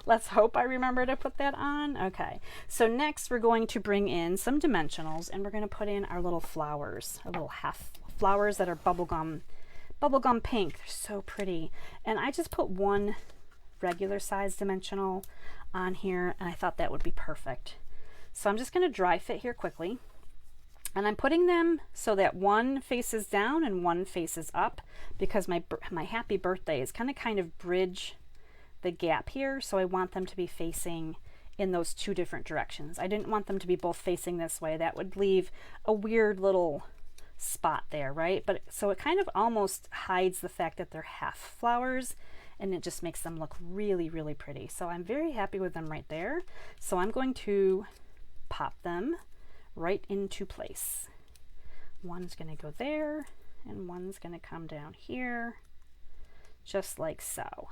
Let's hope I remember to put that on. Okay, so next we're going to bring in some dimensionals and we're going to put in our little flowers, our little half flowers that are bubblegum pink. They're so pretty. And I just put one regular size dimensional on here and I thought that would be perfect. So I'm just going to dry fit here quickly. And I'm putting them so that one faces down and one faces up because my happy birthday is kind of bridge the gap here. So I want them to be facing in those two different directions. I didn't want them to be both facing this way. That would leave a weird little spot there, right? But so it kind of almost hides the fact that they're half flowers and it just makes them look really, really pretty. So I'm very happy with them right there. So I'm going to pop them right into place. One's going to go there and one's going to come down here just like so.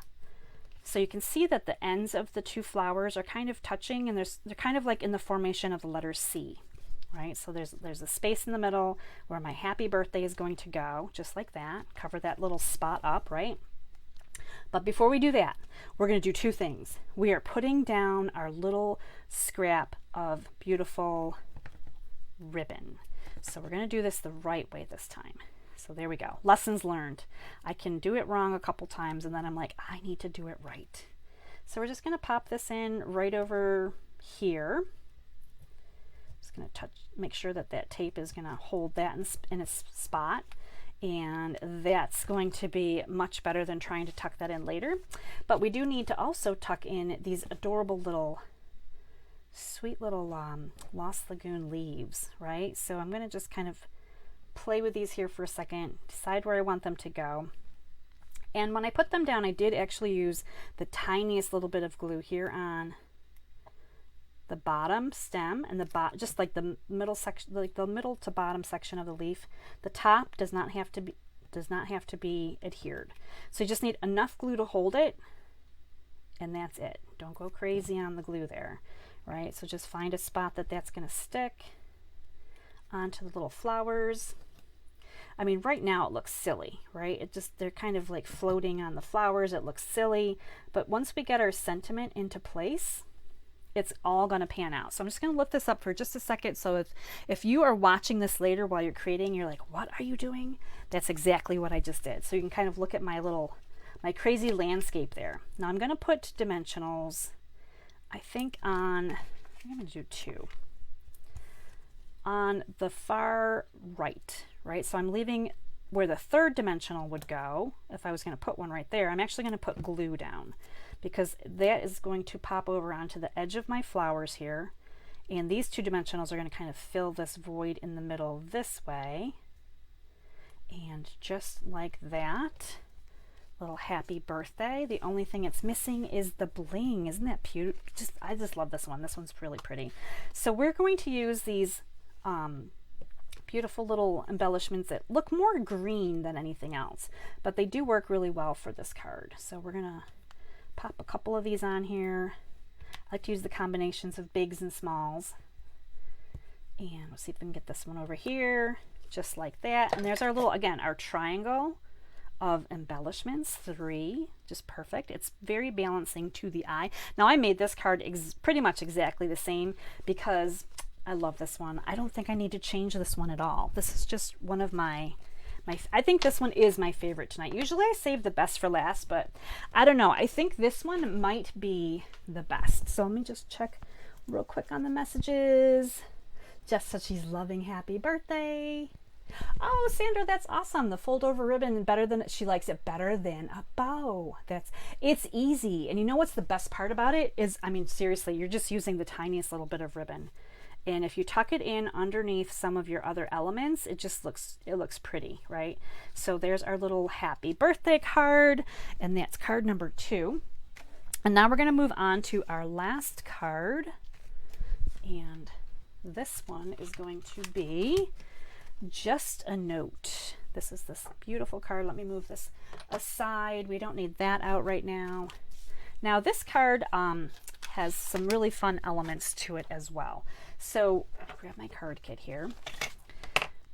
So you can see that the ends of the two flowers are kind of touching and they're kind of like in the formation of the letter C, right? So there's a space in the middle where my happy birthday is going to go, just like that. Cover that little spot up, right? But before we do that, we're going to do two things. We are putting down our little scrap of beautiful ribbon. So we're going to do this the right way this time. So there we go. Lessons learned. I can do it wrong a couple times and then I'm like, I need to do it right. So we're just going to pop this in right over here. Just going to make sure that that tape is going to hold that in its spot. And that's going to be much better than trying to tuck that in later. But we do need to also tuck in these adorable little, sweet little Lost Lagoon leaves, right? So I'm going to just kind of play with these here for a second, decide where I want them to go. And when I put them down, I did actually use the tiniest little bit of glue here on the bottom stem and just like the middle section, like the middle to bottom section of the leaf. The top does not have to be adhered. So you just need enough glue to hold it, and that's it. Don't go crazy on the glue there, right? So just find a spot that's going to stick onto the little flowers. I mean, right now it looks silly, right? They're kind of like floating on the flowers. It looks silly, but once we get our sentiment into place, it's all going to pan out. So I'm just going to lift this up for just a second. So if you are watching this later while you're creating, you're like, what are you doing? That's exactly what I just did. So you can kind of look at my crazy landscape there. Now I'm going to put dimensionals, I think I'm going to do two. On the far right? So I'm leaving where the third dimensional would go. If I was going to put one right there, I'm actually going to put glue down because that is going to pop over onto the edge of my flowers here. And these two dimensionals are going to kind of fill this void in the middle this way. And just like that, little happy birthday. The only thing it's missing is the bling. Isn't that cute? I just love this one. This one's really pretty. So we're going to use these beautiful little embellishments that look more green than anything else, but they do work really well for this card. So we're gonna pop a couple of these on here. I like to use the combinations of bigs and smalls. And we'll see if we can get this one over here, just like that. And there's our little, again, our triangle of embellishments, 3, just perfect. It's very balancing to the eye. Now I made this card pretty much exactly the same because I love this one. I don't think I need to change this one at all. This is just one of my I think this one is my favorite tonight. Usually I save the best for last, but I don't know. I think this one might be the best. So let me just check real quick on the messages. Jess said she's loving happy birthday. Oh, Sandra, that's awesome. The fold over ribbon she likes it better than a bow. It's easy. And you know what's the best part about it is, I mean, seriously, you're just using the tiniest little bit of ribbon. And if you tuck it in underneath some of your other elements, it looks pretty, right? So there's our little happy birthday card, and that's card number 2. And now we're going to move on to our last card. And this one is going to be just a note. This is this beautiful card. Let me move this aside. We don't need that out right now. Now this card has some really fun elements to it as well. So I'll grab my card kit here.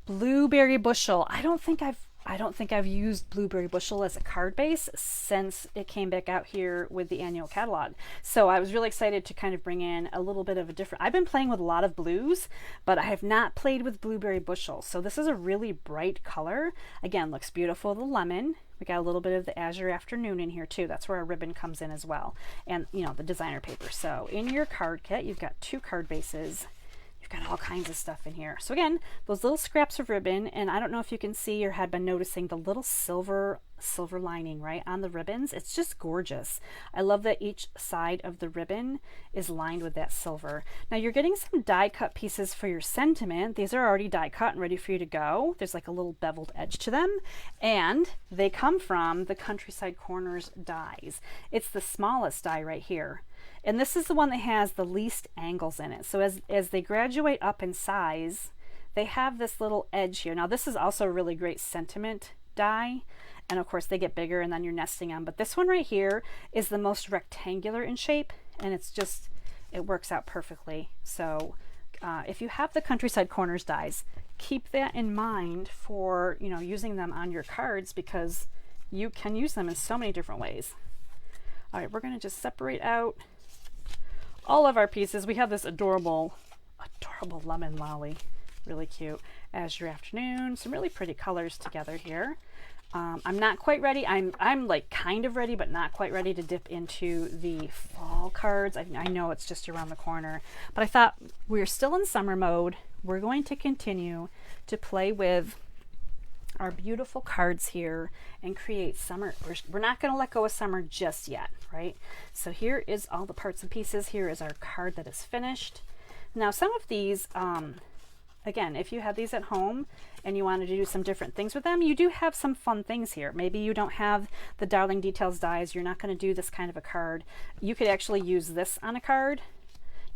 Blueberry bushel. I don't think I've I don't think I've used Blueberry Bushel as a card base since it came back out here with the annual catalog. So I was really excited to kind of bring in a little bit of a different, I've been playing with a lot of blues, but I have not played with Blueberry Bushel. So this is a really bright color. Again, looks beautiful, the lemon. We got a little bit of the Azure Afternoon in here too. That's where our ribbon comes in as well. And you know, the designer paper. So in your card kit, you've got 2 card bases. Got all kinds of stuff in here. So again, those little scraps of ribbon, and I don't know if you can see or had been noticing the little silver lining right on the ribbons. It's just gorgeous. I love that each side of the ribbon is lined with that silver. Now you're getting some die cut pieces for your sentiment. These are already die cut and ready for you to go. There's like a little beveled edge to them, and they come from the Countryside Corners dies. It's the smallest die right here. And this is the one that has the least angles in it. So as they graduate up in size, they have this little edge here. Now this is also a really great sentiment die. And of course they get bigger and then you're nesting them. But this one right here is the most rectangular in shape. And it's just, it works out perfectly. So if you have the Countryside Corners dies, keep that in mind for, you know, using them on your cards, because you can use them in so many different ways. All right, we're going to just separate out all of our pieces. We have this adorable lemon lolly, really cute. Azure Afternoon, some really pretty colors together here. I'm not quite ready. I'm like kind of ready, but not quite ready to dip into the fall cards. I know it's just around the corner, but I thought we're still in summer mode. We're going to continue to play with our beautiful cards here and create summer. We're not going to let go of summer just yet, right? So here is all the parts and pieces. Here is our card that is finished. Now some of these, again, if you have these at home and you wanted to do some different things with them, you do have some fun things here. Maybe you don't have the Darling Details dies. You're not going to do this kind of a card. You could actually use this on a card.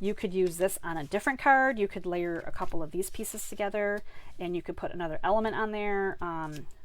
You could use this on a different card. You could layer a couple of these pieces together and you could put another element on there.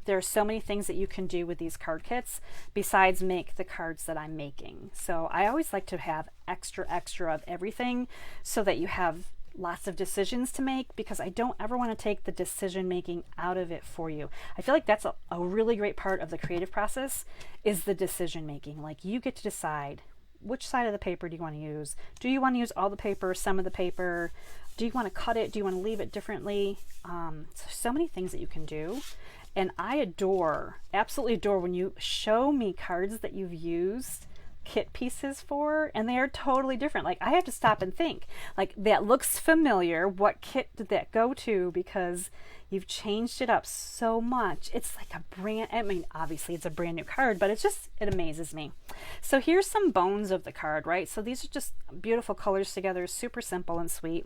There are so many things that you can do with these card kits besides make the cards that I'm making. So I always like to have extra of everything so that you have lots of decisions to make, because I don't ever want to take the decision making out of it for you. I feel like that's a really great part of the creative process, is the decision making. Like, you get to decide which side of the paper do you want to use. Do you want to use all the paper, some of the paper? Do you want to cut it? Do you want to leave it differently? So many things that you can do. And I absolutely adore when you show me cards that you've used kit pieces for, and they are totally different. Like, I have to stop and think, like, that looks familiar. What kit did that go to? Because you've changed it up so much. It's like a brand, I mean, obviously it's a brand new card, but it amazes me. So here's some bones of the card, right? So these are just beautiful colors together, super simple and sweet.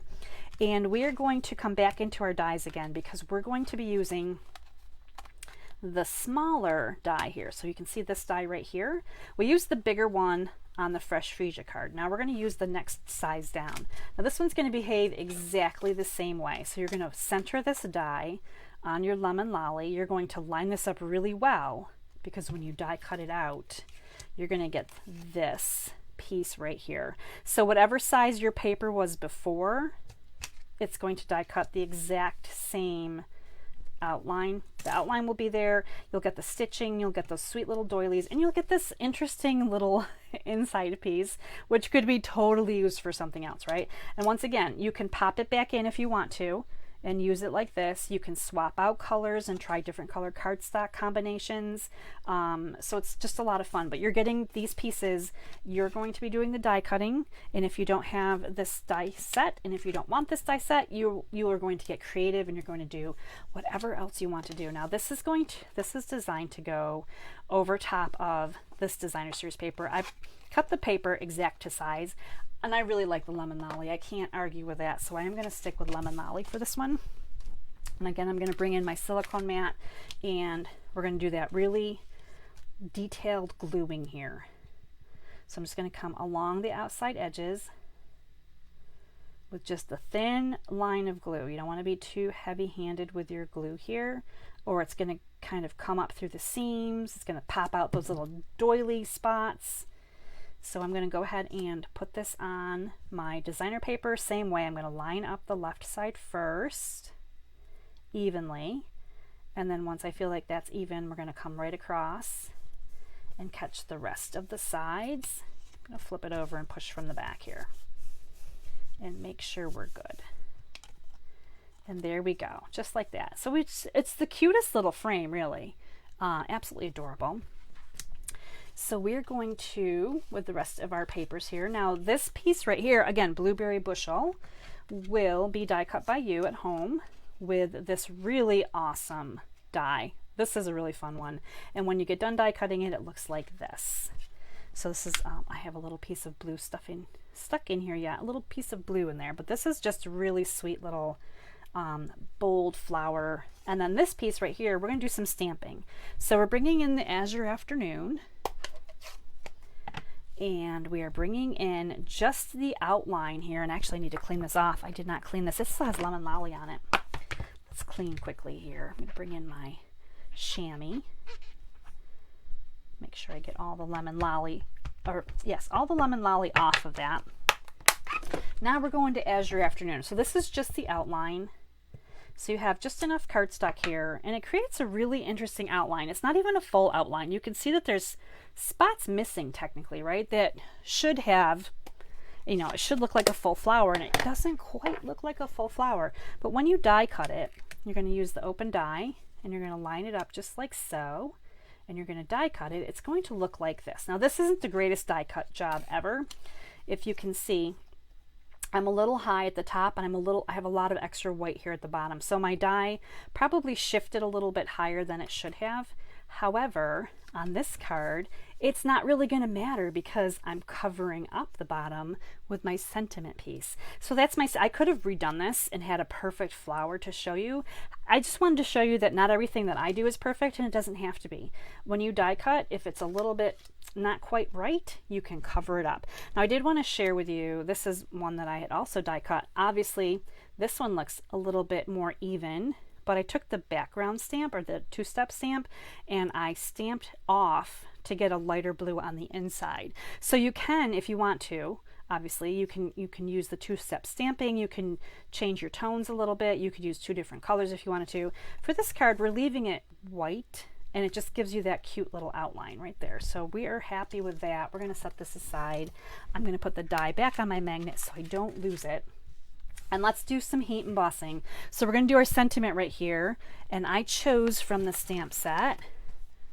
And we are going to come back into our dies again, because we're going to be using the smaller die here. So you can see this die right here. We used the bigger one on the Fresh Freesia card. Now we're going to use the next size down. Now this one's going to behave exactly the same way. So you're going to center this die on your lemon lolly. You're going to line this up really well, because when you die cut it out, you're going to get this piece right here. So whatever size your paper was before, it's going to die cut the exact same outline. The outline will be there. You'll get the stitching, you'll get those sweet little doilies, and you'll get this interesting little inside piece, which could be totally used for something else, right? And once again, you can pop it back in if you want to and use it like this. You can swap out colors and try different color cardstock combinations. So it's just a lot of fun, but you're getting these pieces. You're going to be doing the die cutting, and if you don't have this die set, and if you don't want this die set, you are going to get creative and you're going to do whatever else you want to do. Now this is designed to go over top of this designer series paper. I've cut the paper exact to size. And I really like the lemon lolly. I can't argue with that. So I am going to stick with lemon lolly for this one. And again, I'm going to bring in my silicone mat, and we're going to do that really detailed gluing here. So I'm just going to come along the outside edges with just a thin line of glue. You don't want to be too heavy-handed with your glue here, or it's going to kind of come up through the seams. It's going to pop out those little doily spots. So I'm going to go ahead and put this on my designer paper. Same way, I'm going to line up the left side first, evenly, And then once I feel like that's even, we're going to come right across and catch the rest of the sides. I'm going to flip it over and push from the back here and make sure we're good. And there we go, just like that. So it's the cutest little frame, really. Absolutely adorable. So we're going to, with the rest of our papers here, now this piece right here, again, Blueberry Bushel, will be die cut by you at home with this really awesome die. This is a really fun one. And when you get done die cutting it, it looks like this. So this is, I have a little piece of blue stuck in here yet, a little piece of blue in there, but this is just a really sweet little bold flower. And then this piece right here, we're going to do some stamping. So we're bringing in the Azure Afternoon, and we are bringing in just the outline here. And actually I need to clean this off. I did not clean this. It still has Lemon Lolly on it. Let's clean quickly here. I'm going to bring in my chamois. Make sure I get all the lemon lolly, or yes, all the lemon lolly off of that. Now we're going to Azure Afternoon. So this is just the outline. So you have just enough cardstock here, and it creates a really interesting outline. It's not even a full outline. You can see that there's spots missing technically, right? That should have, you know, it should look like a full flower, and it doesn't quite look like a full flower. But when you die cut it, you're going to use the open die, and you're going to line it up just like so, and you're going to die cut it. It's going to look like this. Now this isn't the greatest die cut job ever. If you can see, I'm a little high at the top, and I have a lot of extra white here at the bottom. So my die probably shifted a little bit higher than it should have. However, on this card, it's not really going to matter because I'm covering up the bottom with my sentiment piece. So that's I could have redone this and had a perfect flower to show you. I just wanted to show you that not everything that I do is perfect, and it doesn't have to be. When you die cut, if it's a little bit not quite right, you can cover it up. Now I did want to share with you, this is one that I had also die cut. Obviously, this one looks a little bit more even, but I took the background stamp, or the two-step stamp, and I stamped off to get a lighter blue on the inside. So you can, if you want to, obviously you can use the two-step stamping. You can change your tones a little bit. You could use two different colors if you wanted to. For this card, we're leaving it white, and it just gives you that cute little outline right there. So we are happy with that. We're going to set this aside. I'm going to put the die back on my magnet so I don't lose it. And let's do some heat embossing. So we're going to do our sentiment right here. And I chose from the stamp set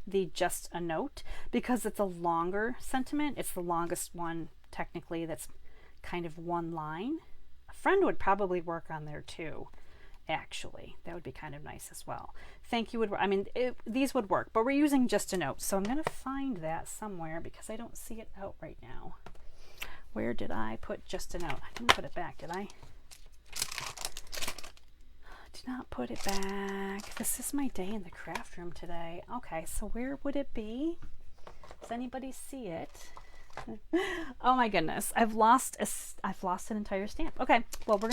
the Just a Note because it's a longer sentiment. It's the longest one technically that's kind of one line. A friend would probably work on there too, actually. That would be kind of nice as well. Thank you would, I mean, these would work, but we're using Just a Note. So I'm going to find that somewhere because I don't see it out right now. Where did I put Just a Note? I didn't put it back, did I? Did not put it back. This is my day in the craft room today. Okay, so where would it be? Does anybody see it? Oh my goodness, I've lost an entire stamp. Okay, well we're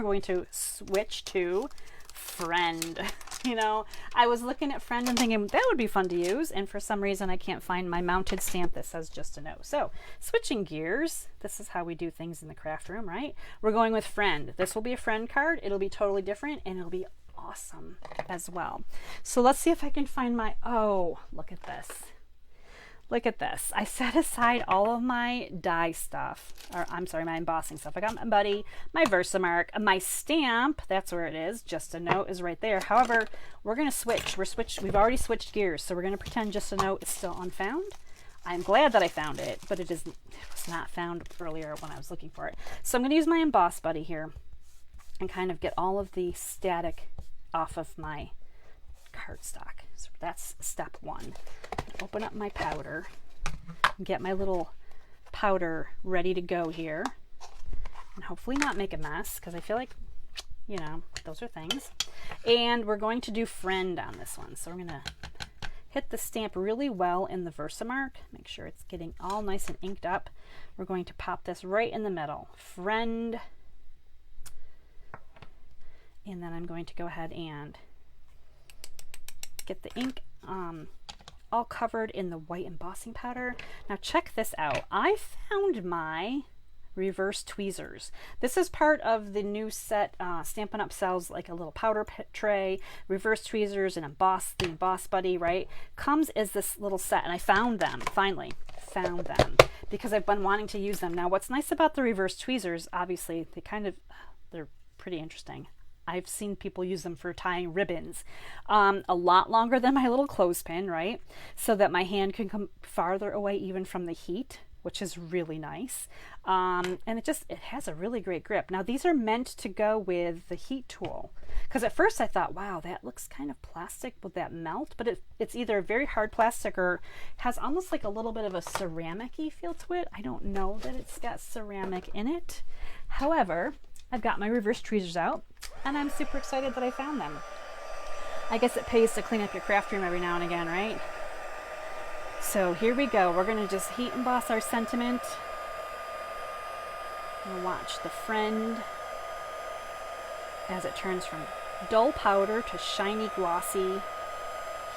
going to switch to Friend. You know, I was looking at Friend and thinking that would be fun to use, and for some reason I can't find my mounted stamp that says Just a Note. So switching gears, this is how we do things in the craft room, right? We're going with Friend. This will be a Friend card. It'll be totally different, and it'll be awesome as well. So let's see if I can find my, oh, look at this. Look at this. I set aside all of my die stuff, or I'm sorry, my embossing stuff. I got my buddy, my Versamark, my stamp, that's where it is. Just a Note is right there. However, we're going to switch. We've already switched gears, so we're going to pretend Just a Note is still unfound. I'm glad that I found it, but it was not found earlier when I was looking for it. So I'm going to use my Emboss Buddy here and kind of get all of the static off of my cardstock. So that's step one. Open up my powder, get my little powder ready to go here, and hopefully not make a mess because I feel like, you know, those are things. And we're going to do Friend on this one. So we're going to hit the stamp really well in the Versamark, make sure it's getting all nice and inked up. We're going to pop this right in the middle, Friend, and then I'm going to go ahead and get the ink all covered in the white embossing powder. Now check this out. I found my reverse tweezers. This is part of the new set. Stampin' Up sells like a little powder tray, reverse tweezers, and the Emboss Buddy, right? Comes as this little set, and I found them, finally found them, because I've been wanting to use them. Now, what's nice about the reverse tweezers, obviously, they're pretty interesting. I've seen people use them for tying ribbons, a lot longer than my little clothespin, right? So that my hand can come farther away even from the heat, which is really nice. And it has a really great grip. Now, these are meant to go with the heat tool, because at first I thought, wow, that looks kind of plastic. Would that melt? But it's either very hard plastic or has almost like a little bit of a ceramic-y feel to it. I don't know that it's got ceramic in it. However, I've got my reverse tweezers out, and I'm super excited that I found them. I guess it pays to clean up your craft room every now and again, right? So here we go. We're going to just heat emboss our sentiment. We'll watch the friend as it turns from dull powder to shiny, glossy,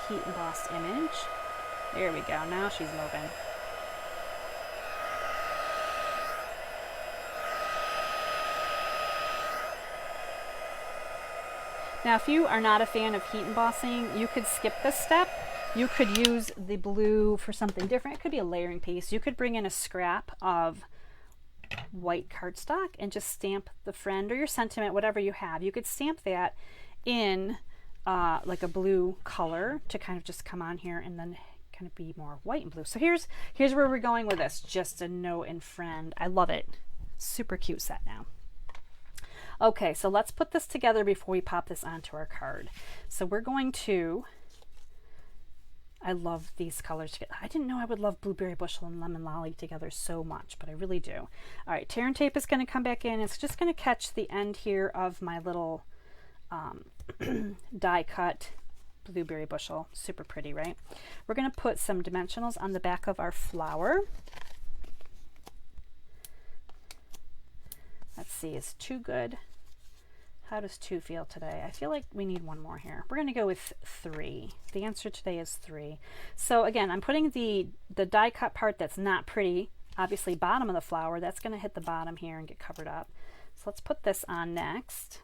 heat embossed image. There we go. Now she's moving. Now, if you are not a fan of heat embossing, you could skip this step. You could use the blue for something different. It could be a layering piece. You could bring in a scrap of white cardstock and just stamp the friend or your sentiment, whatever you have. You could stamp that in like a blue color to kind of just come on here and then kind of be more white and blue. So here's where we're going with this. Just a note and friend. I love it. Super cute set now. Okay, so let's put this together before we pop this onto our card. So we're going to, I love these colors together. I didn't know I would love Blueberry Bushel and Lemon Lolly together so much, but I really do. All right, tear and tape is going to come back in. It's just going to catch the end here of my little die cut Blueberry Bushel. Super pretty, right? We're going to put some dimensionals on the back of our flower. Let's see, is 2 good? How does 2 feel today? I feel like we need 1 more here. We're going to go with 3. The answer today is 3. So again, I'm putting the die cut part that's not pretty, obviously bottom of the flower. That's going to hit the bottom here and get covered up. So let's put this on next.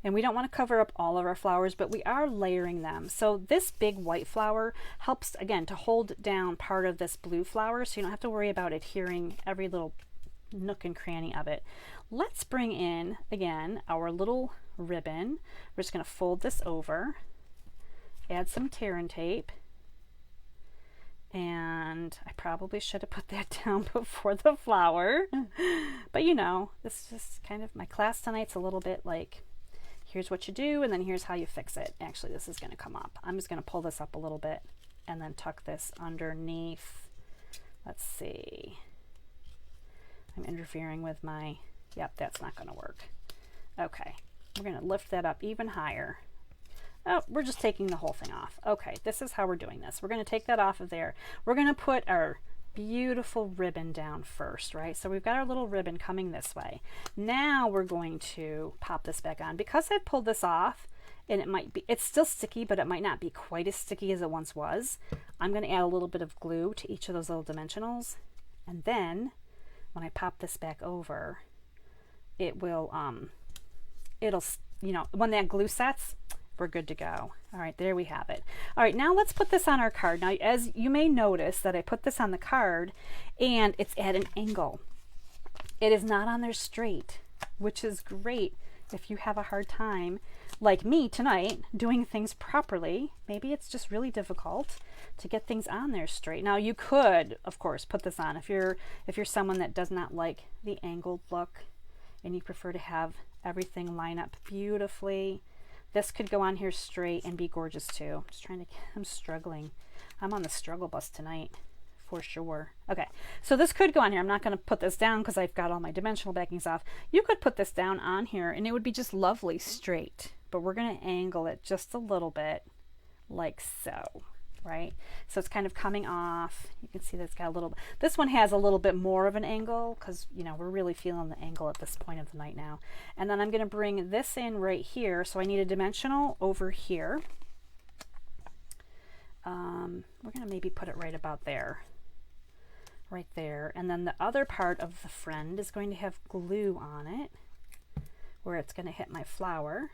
And we don't want to cover up all of our flowers, but we are layering them. So this big white flower helps, again, to hold down part of this blue flower, so you don't have to worry about adhering every little nook and cranny of it. Let's bring in, again, our little ribbon. We're just going to fold this over, add some tear and tape, and I probably should have put that down before the flower, but you know, this is just kind of, my class tonight's a little bit like, here's what you do, and then here's how you fix it. Actually, this is going to come up. I'm just going to pull this up a little bit and then tuck this underneath. Let's see. I'm interfering with my, yep, that's not going to work. Okay, we're going to lift that up even higher. Oh, we're just taking the whole thing off. Okay, this is how we're doing this. We're going to take that off of there. We're going to put our beautiful ribbon down first, right? So we've got our little ribbon coming this way. Now we're going to pop this back on. Because I pulled this off, and it might be, it's still sticky, but it might not be quite as sticky as it once was. I'm going to add a little bit of glue to each of those little dimensionals, and then when I pop this back over, it will, it'll, you know, when that glue sets, we're good to go. All right, there we have it. All right, now let's put this on our card. Now, as you may notice that I put this on the card and it's at an angle. It is not on there straight, which is great if you have a hard time, like me tonight, doing things properly. Maybe it's just really difficult to get things on there straight. Now, you could, of course, put this on if you're someone that does not like the angled look and you prefer to have everything line up beautifully. This could go on here straight and be gorgeous too. I'm struggling. I'm on the struggle bus tonight for sure. Okay, so this could go on here. I'm not going to put this down because I've got all my dimensional backings off. You could put this down on here and it would be just lovely straight, but we're going to angle it just a little bit like so, right? So it's kind of coming off. You can see that it's got a little, this one has a little bit more of an angle because, you know, we're really feeling the angle at this point of the night now. And then I'm going to bring this in right here. So I need a dimensional over here. We're going to maybe put it right about there. right there. And then the other part of the friend is going to have glue on it where it's going to hit my flower.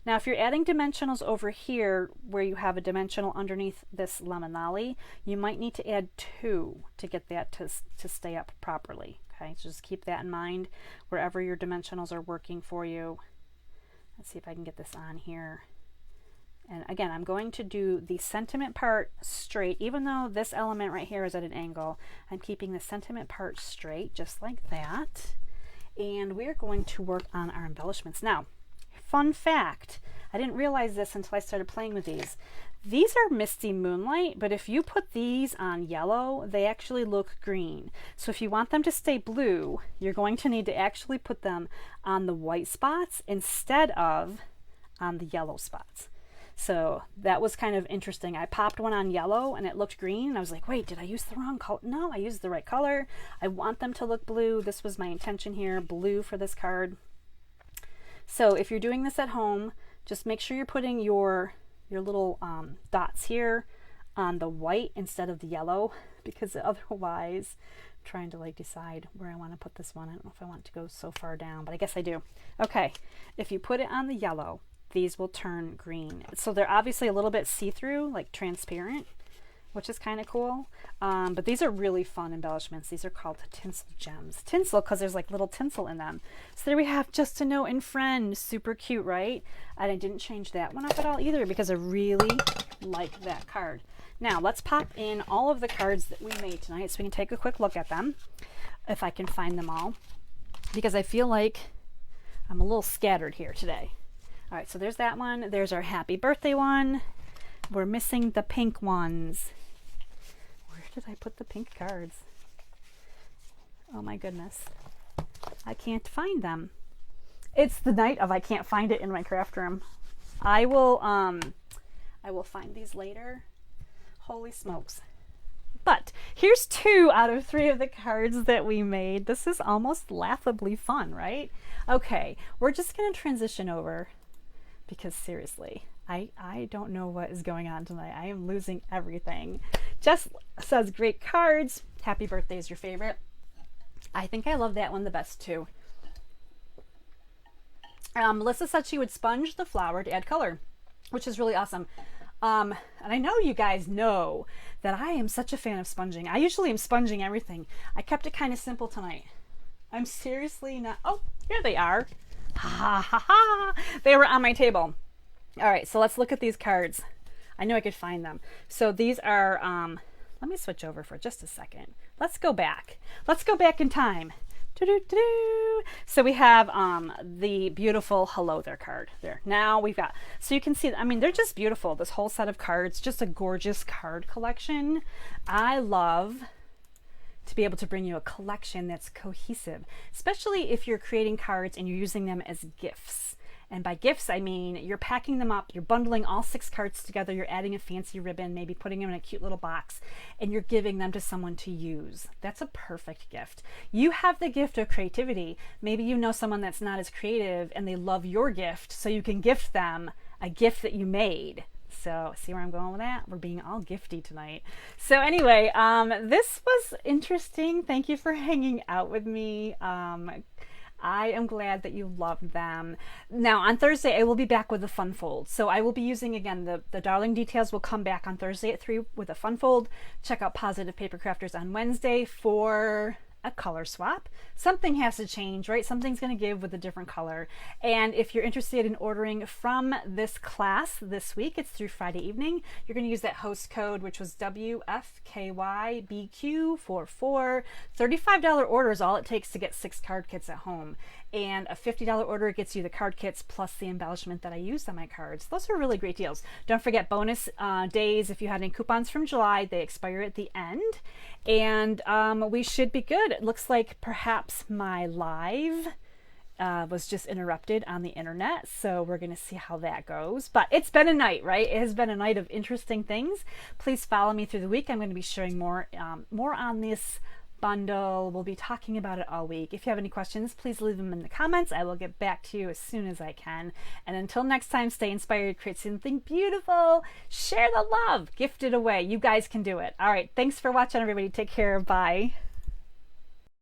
Now, if you're adding dimensionals over here where you have a dimensional underneath this lemon lolly, you might need to add 2 to get that to stay up properly. Okay, so just keep that in mind wherever your dimensionals are working for you. Let's see if I can get this on here. And again, I'm going to do the sentiment part straight, even though this element right here is at an angle. I'm keeping the sentiment part straight, just like that. And we're going to work on our embellishments. Now, fun fact, I didn't realize this until I started playing with these. These are Misty Moonlight, but if you put these on yellow, they actually look green. So if you want them to stay blue, you're going to need to actually put them on the white spots instead of on the yellow spots. So that was kind of interesting. I popped one on yellow and it looked green, and I was like, wait, did I use the wrong color? No, I used the right color. I want them to look blue. This was my intention here, blue for this card. So if you're doing this at home, just make sure you're putting your little dots here on the white instead of the yellow, because otherwise I'm trying to like decide where I want to put this one. I don't know if I want to go so far down, but I guess I do. Okay, if you put it on the yellow, these will turn green. So they're obviously a little bit see-through, like transparent, which is kind of cool. But these are really fun embellishments. These are called Tinsel Gems. Tinsel because there's like little tinsel in them. So there we have Just a Note and Friend. Super cute, right? And I didn't change that one up at all either because I really like that card. Now let's pop in all of the cards that we made tonight so we can take a quick look at them, if I can find them all, because I feel like I'm a little scattered here today. All right, so there's that one. There's our happy birthday one. We're missing the pink ones. Where did I put the pink cards? Oh my goodness. I can't find them. It's the night of I can't find it in my craft room. I will find these later. Holy smokes. But here's 2 out of 3 of the cards that we made. This is almost laughably fun, right? Okay, we're just going to transition over because seriously, I don't know what is going on tonight. I am losing everything. Jess says, great cards. Happy birthday is your favorite. I think I love that one the best too. Melissa said she would sponge the flower to add color, which is really awesome. And I know you guys know that I am such a fan of sponging. I usually am sponging everything. I kept it kind of simple tonight. I'm seriously not. Oh, here they are. Ha ha ha. They were on my table. All right, so let's look at these cards. I know I could find them. So these are, let me switch over for just a second. Let's go back. Let's go back in time. So we have the beautiful Hello There card there. Now we've got, so you can see, I mean, they're just beautiful. This whole set of cards, just a gorgeous card collection. I love to be able to bring you a collection that's cohesive, especially if you're creating cards and you're using them as gifts. And by gifts, I mean you're packing them up, you're bundling all 6 cards together, you're adding a fancy ribbon, maybe putting them in a cute little box, and you're giving them to someone to use. That's a perfect gift. You have the gift of creativity. Maybe you know someone that's not as creative and they love your gift, so you can gift them a gift that you made. So see where I'm going with that? We're being all gifty tonight. So anyway, this was interesting. Thank you for hanging out with me. I am glad that you loved them. Now on Thursday, I will be back with the fun fold. So I will be using, again, the Darling Details will come back on Thursday at 3 with a fun fold. Check out Positive Paper Crafters on Wednesday for a color swap. Something has to change, right? Something's going to give with a different color. And if you're interested in ordering from this class this week, it's through Friday evening. You're going to use that host code, which was WFKYBQ44. $35 order is all it takes to get 6 card kits at home. And a $50 order gets you the card kits plus the embellishment that I used on my cards. Those are really great deals. Don't forget bonus days. If you had any coupons from July, they expire at the end. And we should be good. It looks like perhaps my live was just interrupted on the internet. So we're going to see how that goes. But it's been a night, right? It has been a night of interesting things. Please follow me through the week. I'm going to be sharing more on this bundle. We'll be talking about it all week. If you have any questions, please leave them in the comments. I will get back to you as soon as I can. And until next time, stay inspired, create something beautiful, share the love, gift it away. You guys can do it. All right, thanks for watching, everybody. Take care. Bye.